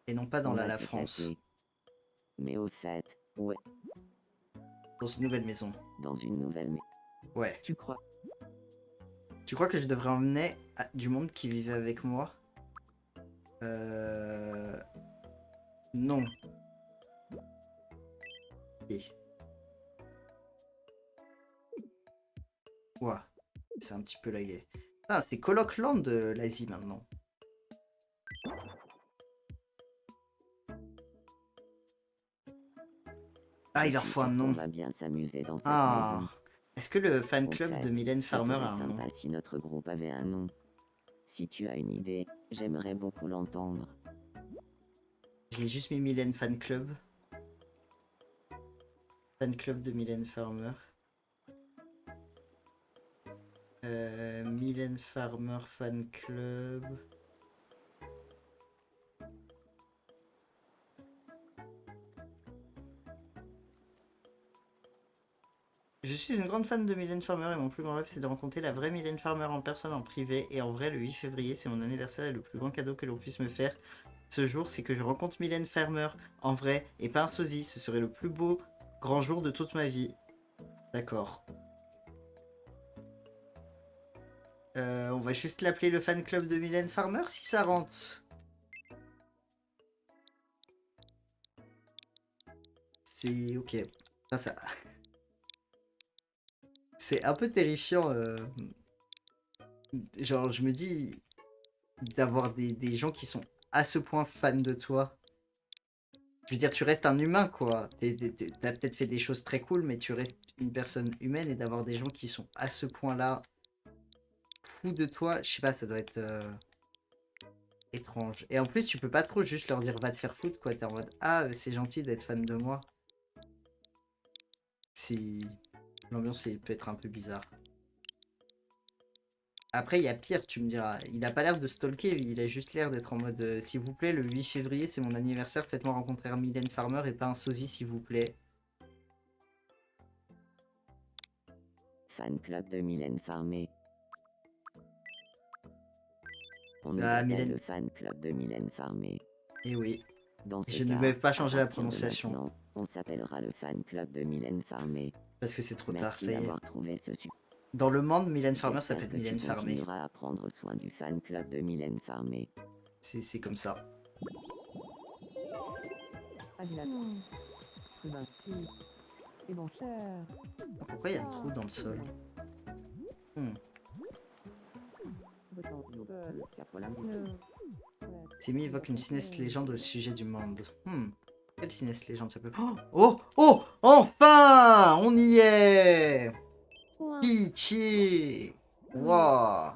Et non pas dans On va la se France. fâter. Mais au fait, ouais, Dans une nouvelle maison. dans une nouvelle Ouais. Tu crois? Tu crois que je devrais emmener du monde qui vivait avec moi? Non. Ok. Ouah. C'est un petit peu lagué. Ah, c'est Colocland de l'Asie maintenant. Ah, il Je leur suis faut un sûr qu'on nom. va bien s'amuser dans cette Ah. maison. Est-ce que le fan Au club fait, de Mylène ce Farmer serait a un nom? sympa si notre groupe avait un nom. Si tu as une idée, j'aimerais beaucoup l'entendre. J'ai juste mis Mylène Fan Club. Fan Club de Mylène Farmer. Mylène Farmer Fan Club. Je suis une grande fan de Mylène Farmer et mon plus grand rêve c'est de rencontrer la vraie Mylène Farmer en personne en privé. Et en vrai, le 8 février, c'est mon anniversaire et le plus grand cadeau que l'on puisse me faire ce jour, c'est que je rencontre Mylène Farmer en vrai et pas un sosie. Ce serait le plus beau grand jour de toute ma vie. D'accord. On va juste l'appeler le fan club de Mylène Farmer si ça rentre. C'est ok. Ça. C'est un peu terrifiant. Genre, je me dis d'avoir des gens qui sont à ce point fans de toi. Je veux dire, tu restes un humain, quoi. T'as peut-être fait des choses très cool, mais tu restes une personne humaine et d'avoir des gens qui sont à ce point-là fous de toi, je sais pas, ça doit être étrange. Et en plus, tu peux pas trop juste leur dire va te faire foutre, quoi. T'es en mode ah, c'est gentil d'être fan de moi. C'est. L'ambiance peut être un peu bizarre. Après, il y a pire, tu me diras. Il a pas l'air de stalker, il a juste l'air d'être en mode s'il vous plaît, le 8 février, c'est mon anniversaire, faites-moi rencontrer Mylène Farmer et pas un sosie, s'il vous plaît. Fan club de Mylène Farmer. On nous Ah, appelle Mylène. le fan club de Mylène Farmer. Et oui. Dans ce Je ne cas, vais pas à changer la partir de prononciation. maintenant, on s'appellera le fan club de Mylène Farmer. Parce que c'est trop tard, Merci ça y est. d'avoir trouvé ce super. Dans le monde, Mylène Farmer J'espère s'appelle que Mylène tu Farmer. continueras à prendre soin du fan club de Mylène Farmer. C'est comme ça. Et mon cher. Pourquoi il y a un trou dans le sol? Timmy évoque une sinistre légende au sujet du monde. Quelle sinistre légende ça peut... Oh! Oh! Enfin! On y est! Ouin. Pitié! Wow!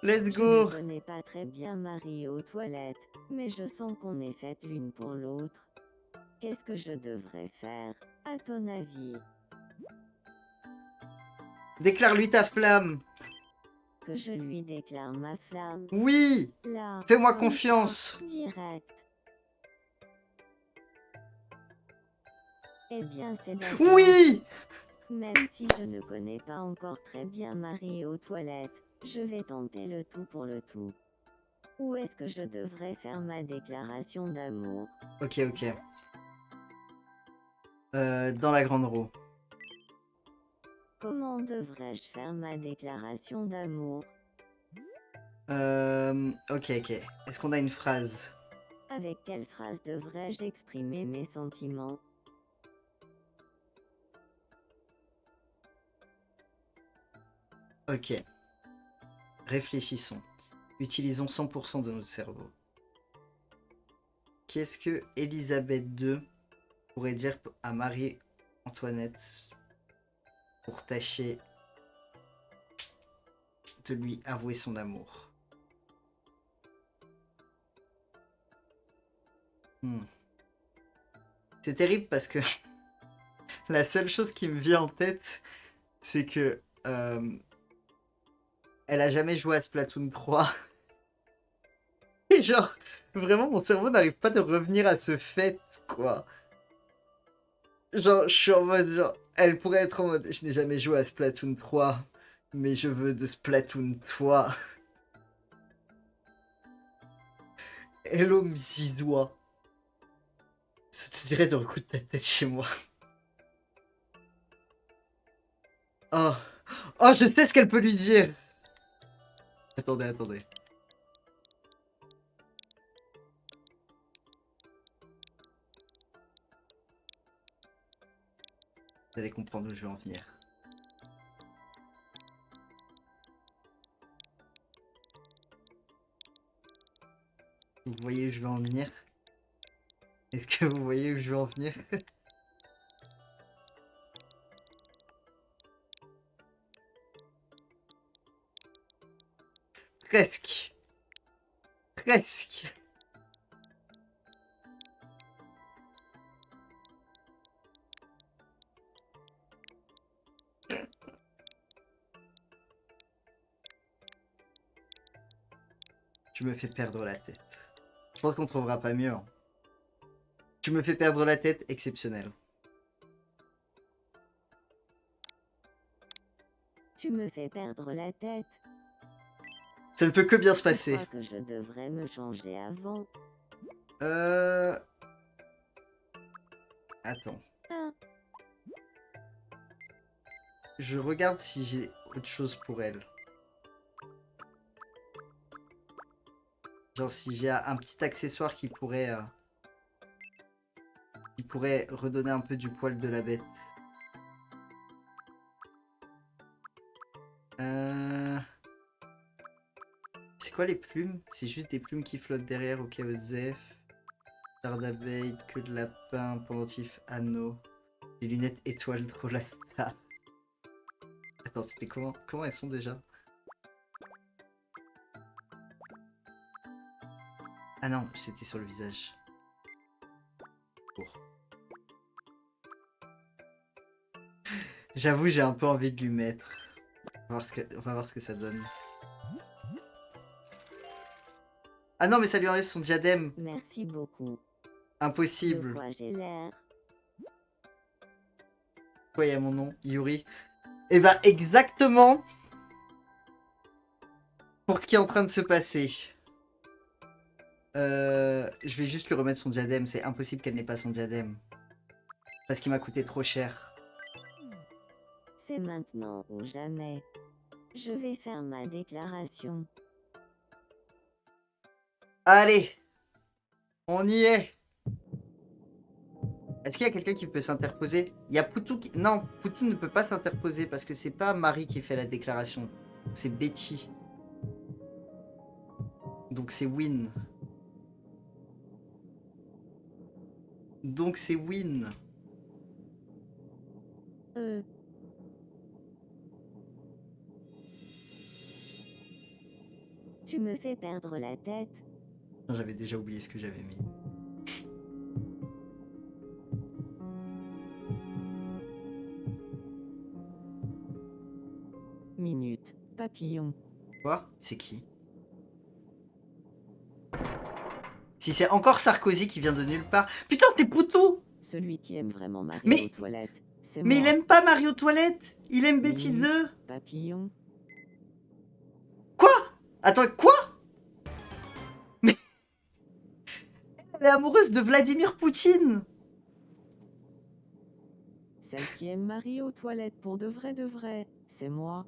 Let's Je ne go! connais pas très bien Marie aux toilettes, mais je sens qu'on est faites l'une pour l'autre. Qu'est-ce que je devrais faire, à ton avis? Déclare-lui ta flamme! Que je lui déclare ma flamme? Oui! Là. Fais-moi comme ça, confiance! Direct. Eh bien, c'est d'accord. Oui! Même si je ne connais pas encore très bien Marie aux toilettes, je vais tenter le tout pour le tout. Où est-ce que je devrais faire ma déclaration d'amour? Ok, ok. Dans la grande roue. Comment devrais-je faire ma déclaration d'amour? Ok, ok. Est-ce qu'on a une phrase? Avec quelle phrase devrais-je exprimer mes sentiments? Ok. Réfléchissons. Utilisons 100% de notre cerveau. Qu'est-ce que Élisabeth II pourrait dire à Marie-Antoinette pour tâcher de lui avouer son amour? C'est terrible parce que la seule chose qui me vient en tête, c'est que elle a jamais joué à Splatoon 3. Et genre, vraiment, mon cerveau n'arrive pas de revenir à ce fait, quoi. Genre, je suis en mode, genre, elle pourrait être en mode, je n'ai jamais joué à Splatoon 3, mais je veux de Splatoon 3. Hello, Mzizoua. Ça te dirait de recoudre ta tête chez moi. Oh. Oh, je sais ce qu'elle peut lui dire. Attendez, attendez. Vous allez comprendre où je vais en venir. Vous voyez où je vais en venir? Est-ce que vous voyez où je vais en venir? Presque. Presque. Tu me fais perdre la tête. Je pense qu'on trouvera pas mieux. Hein. Tu me fais perdre la tête, exceptionnel. Tu me fais perdre la tête. Ça ne peut que bien se Je passer. crois que je devrais me changer avant. Attends. Ah, Je regarde si j'ai autre chose pour elle. Genre si j'ai un petit accessoire qui pourrait redonner un peu du poil de la bête. C'est quoi les plumes? C'est juste des plumes qui flottent derrière au cas où Zef. Star d'abeille, queue de lapin, pendentif, anneau. Les lunettes étoiles Drolasta. Attends, c'était comment? Comment elles sont déjà? Ah non, c'était sur le visage. Pour. J'avoue, j'ai un peu envie de lui mettre. On va voir ce que ça donne. Ah non, mais ça lui enlève son diadème. merci beaucoup. De Impossible. quoi j'ai l'air? Pourquoi il y a mon nom? Yuri. Et bah exactement pour ce qui est en train de se passer. Je vais juste lui remettre son diadème. C'est impossible qu'elle n'ait pas son diadème. Parce qu'il m'a coûté trop cher. C'est maintenant ou jamais. Je vais faire ma déclaration. Allez, on y est. Est-ce qu'il y a quelqu'un qui peut s'interposer? Il y a Poutou qui... Non, Poutou ne peut pas s'interposer parce que c'est pas Marie qui fait la déclaration. C'est Betty. Donc c'est Win. Donc c'est Win. Tu me fais perdre la tête. J'avais déjà oublié ce que j'avais mis. Minute. Papillon. Quoi? C'est qui? Si c'est encore Sarkozy qui vient de nulle part. Putain, c'est Poutou! Celui qui aime vraiment Marie Mais- aux toilettes. C'est Mais moi. il aime pas Marie aux toilettes! Il aime Betty Minute. 2! Papillon. Quoi? Attends, quoi? Elle est amoureuse de Vladimir Poutine. Celle qui aime Marie aux toilettes pour de vrai, c'est moi.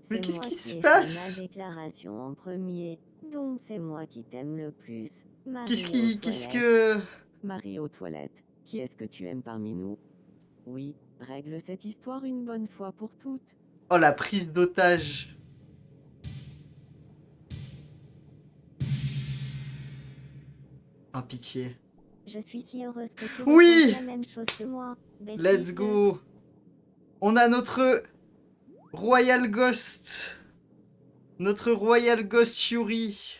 Mais C'est qu'est-ce moi qui se ai fait passe? ma déclaration en premier, donc c'est moi qui t'aime le plus. Qu'est-ce Marie aux qui... Qu'est-ce toilettes. que... Marie aux toilettes. Qui est-ce que tu aimes parmi nous? Oui, règle cette histoire une bonne fois pour toutes. Oh, la prise d'otage. Oh, pitié. Je suis si heureuse que tu Oui! ressentes la même chose que moi. Bestie Let's go. On a notre Royal Ghost. Notre Royal Ghost Yuri.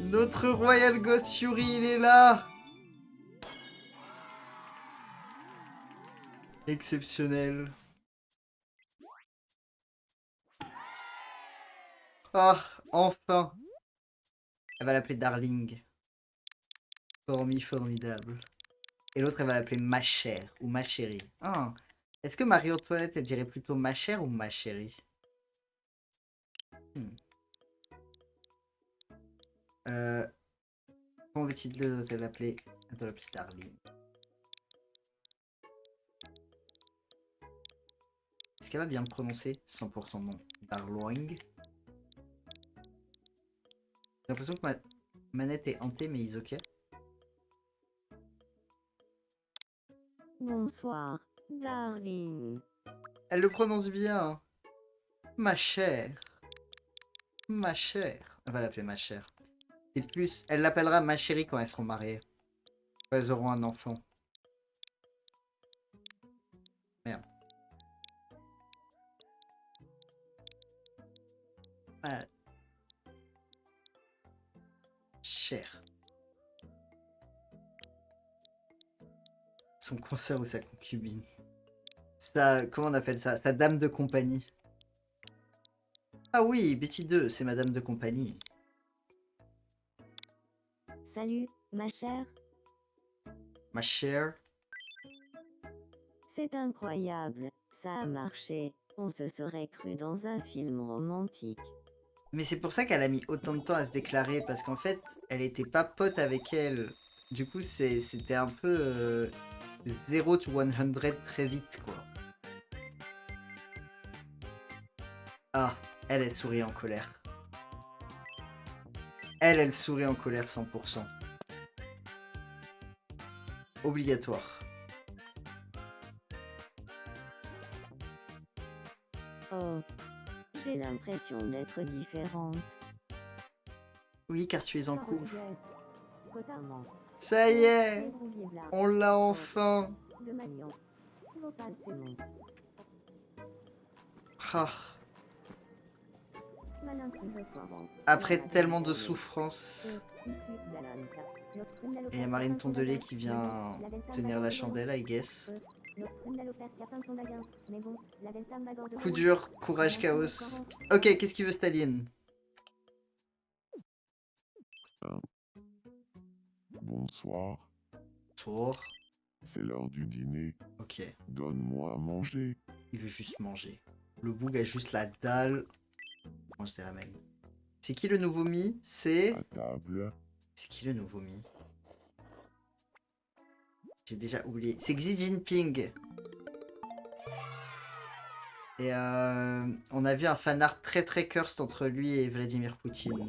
Notre Royal Ghost Yuri, il est là. Exceptionnel. Ah, enfin. Elle va l'appeler Darling. Formidable. Et l'autre, elle va l'appeler ma chère ou ma chérie. Ah. Est-ce que Marie aux toilettes, elle dirait plutôt ma chère ou ma chérie? Comment veut-il l'appeler? Elle doit l'appeler Darling. Est-ce qu'elle va bien le prononcer 100% non? Darling. J'ai l'impression que ma manette est hantée, mais is ok. Bonsoir, darling. Elle le prononce bien. Ma chère. Ma chère. Elle va l'appeler ma chère. Et plus, elle l'appellera ma chérie quand elles seront mariées. Quand elles auront un enfant. Merde. Ma chère. Son consoeur ou sa concubine. Sa, comment on appelle ça? Sa dame de compagnie. Ah oui, Betty 2, c'est ma dame de compagnie. Salut, ma chère. Ma chère. C'est incroyable, ça a marché. On se serait cru dans un film romantique. Mais c'est pour ça qu'elle a mis autant de temps à se déclarer, parce qu'en fait, elle était pas pote avec elle. Du coup, c'était un peu 0 to 100 très vite, quoi. Ah, elle sourit en colère. Elle sourit en colère 100%. Obligatoire. Oh, j'ai l'impression d'être différente. Oui, car tu es en couple. Totalement. Ça y est, on l'a enfin. De Magnon. L'opale, c'est mon. Ah, Malin que je sois bon. après tellement de souffrance. Et il y a Marine Tondelé qui vient tenir la chandelle, I guess. Coup dur, courage, chaos. Ok, qu'est-ce qu'il veut Staline? Bonsoir, Tour. c'est l'heure du dîner. Ok, Donne-moi à manger. il veut juste manger. Le boug a juste la dalle. Mange des ramen. C'est qui le nouveau Mi? C'est... À table. C'est qui le nouveau Mi? J'ai déjà oublié. C'est Xi Jinping. Et on a vu un fanart très très cursed entre lui et Vladimir Poutine.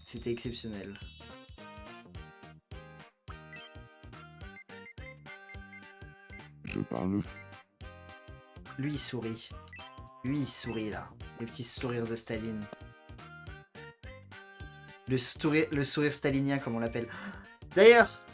C'était exceptionnel. Je parle Lui il sourit. Lui il sourit là. Le petit sourire de Staline. Le sourire stalinien comme on l'appelle. D'ailleurs,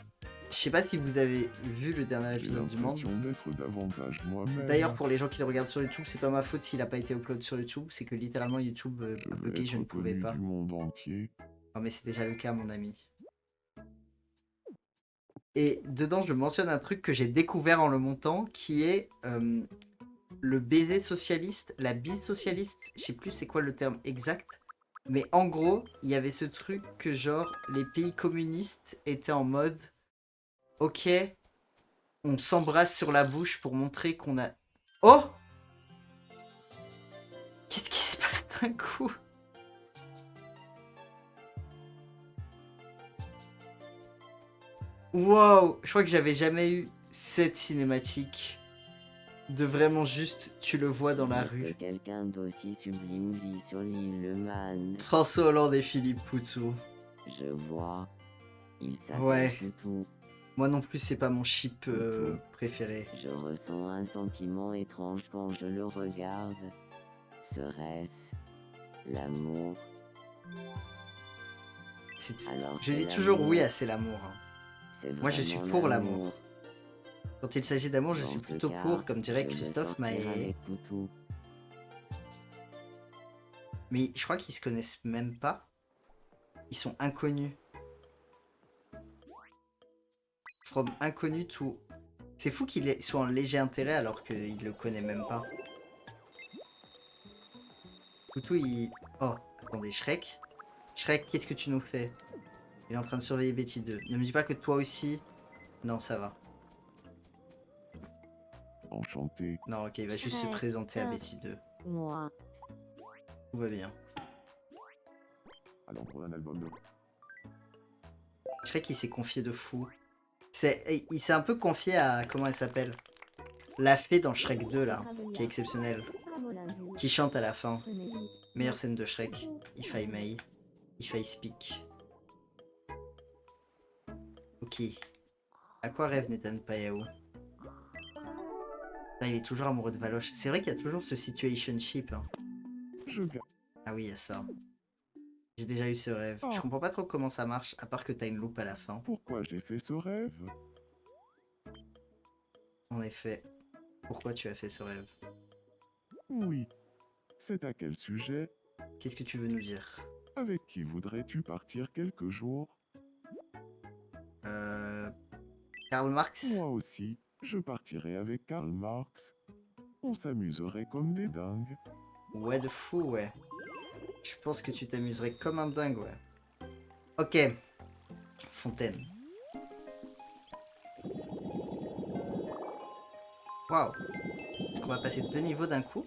je sais pas si vous avez vu le dernier J'ai épisode du Monde. l'impression d'être davantage moi-même. D'ailleurs, pour les gens qui le regardent sur YouTube, c'est pas ma faute s'il a pas été upload sur YouTube. C'est que littéralement YouTube je a veux bloqué, je être ne pouvais connu pas. du monde entier. Non mais c'est déjà le cas mon ami. Et dedans je mentionne un truc que j'ai découvert en le montant qui est le baiser socialiste, la bise socialiste, je sais plus c'est quoi le terme exact. Mais en gros, il y avait ce truc que genre les pays communistes étaient en mode ok, on s'embrasse sur la bouche pour montrer qu'on a... Oh! Qu'est-ce qui se passe d'un coup? Wow, je crois que j'avais jamais eu cette cinématique de vraiment juste tu le vois dans la Dire que rue. quelqu'un d'aussi sublime vit sur l'île Le Man. François Hollande et Philippe Poutou. Je vois. Il s'appelle Ouais. Poutou. Moi non plus, c'est pas mon chip préféré. Je ressens un sentiment étrange quand je le regarde. Serait-ce l'amour? Alors Je que dis toujours oui l'amour, à c'est l'amour. Hein. c'est Moi, je suis vraiment pour l'amour. Quand il s'agit d'amour, je Dans suis ce plutôt cas, pour, comme dirait je veux Christophe sortir Maé. avec Poutou. Mais je crois qu'ils se connaissent même pas. Ils sont inconnus. From inconnu to... C'est fou qu'il soit en léger intérêt alors qu'il le connaît même pas. Poutou, il... Oh, attendez, Shrek. Shrek, qu'est-ce que tu nous fais? Il est en train de surveiller Betty 2. Ne me dis pas que toi aussi... Non, ça va. Enchanté. Non, ok, il va juste se Shrek, présenter à ça. Betty 2. Moi. Tout va bien. Alors pour un album de... Shrek, il s'est confié de fou. Il s'est un peu confié à... Comment elle s'appelle? La fée dans Shrek 2, là. Qui est exceptionnelle. Qui chante à la fin. Meilleure scène de Shrek. If I may. If I speak. Ok. À quoi rêve Nathan Payao? Il est toujours amoureux de Valoche. C'est vrai qu'il y a toujours ce situationship. Hein. Je gagne. Ah oui, il y a ça. J'ai déjà eu ce rêve. Je comprends pas trop comment ça marche, à part que t'as une loupe à la fin. Pourquoi j'ai fait ce rêve? En effet. Pourquoi tu as fait ce rêve? Oui. C'est à quel sujet? Qu'est-ce que tu veux nous dire? Avec qui voudrais-tu partir quelques jours? Karl Marx? Moi aussi, je partirai avec Karl Marx. On s'amuserait comme des dingues. Ouais, de fou, ouais. Je pense que tu t'amuserais comme un dingue, ouais. Ok. Fontaine. Waouh. Est-ce qu'on va passer 2 niveaux d'un coup?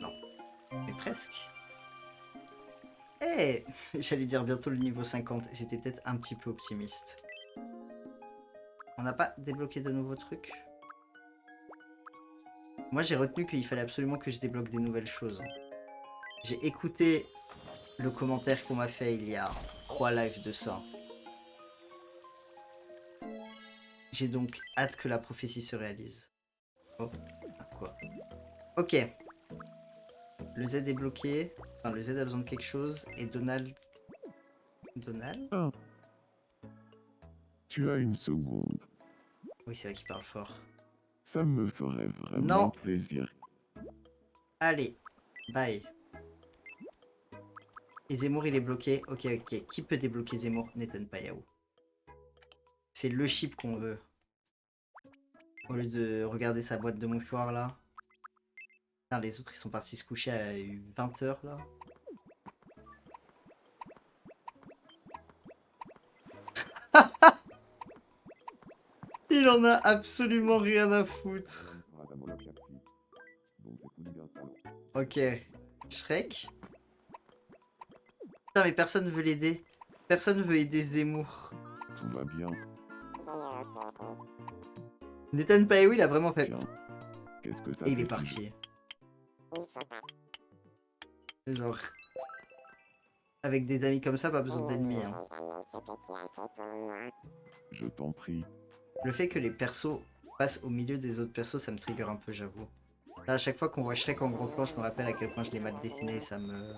Non. Mais presque. Eh J'allais dire bientôt le niveau 50. J'étais peut-être un petit peu optimiste. On n'a pas débloqué de nouveaux trucs? Moi, j'ai retenu qu'il fallait absolument que je débloque des nouvelles choses. J'ai écouté le commentaire qu'on m'a fait il y a 3 lives de ça. J'ai donc hâte que la prophétie se réalise. Oh, quoi? Ok. Le Z est bloqué. Enfin, le Z a besoin de quelque chose. Et Donald... Donald? Tu as une seconde. Oui, c'est vrai qu'il parle fort. Ça me ferait vraiment Non. plaisir. Allez. Bye. Et Zemmour, il est bloqué. Ok, ok. Qui peut débloquer Zemmour? Nathan Payao. C'est le chip qu'on veut. Au lieu de regarder sa boîte de mouchoirs, là. Putain, les autres, ils sont partis se coucher à 20 h, là. Il en a absolument rien à foutre. Ok. Shrek. Putain, mais personne veut l'aider. Personne veut aider Zemmour. Tout va bien. Nathan Payao, il a vraiment fait... Tiens, qu'est-ce que ça Et il fait est si parti. Genre... Avec des amis comme ça, pas besoin d'ennemis. Hein. Je t'en prie. Le fait que les persos passent au milieu des autres persos, ça me trigger un peu, j'avoue. Là, à chaque fois qu'on voit Shrek en gros plan, je me rappelle à quel point je l'ai mal dessiné et ça me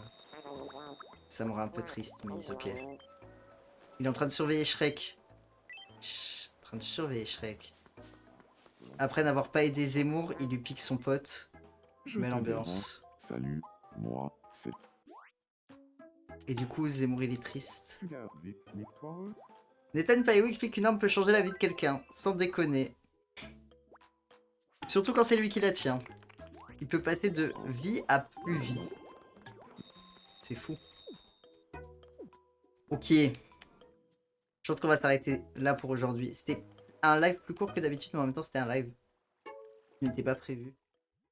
rend un peu triste, mais c'est ok. Il est en train de surveiller Shrek. Chut, en train de surveiller Shrek. Après n'avoir pas aidé Zemmour, il lui pique son pote. Je Belle te ambiance. dérange. Salut, moi, c'est... Et du coup, Zemmour, il est triste. Tu gardes vite, victoire. Nathan Payao explique qu'une arme peut changer la vie de quelqu'un, sans déconner. Surtout quand c'est lui qui la tient. Il peut passer de vie à plus vie. C'est fou. Ok. Je pense qu'on va s'arrêter là pour aujourd'hui. C'était un live plus court que d'habitude, mais en même temps c'était un live qui n'était pas prévu.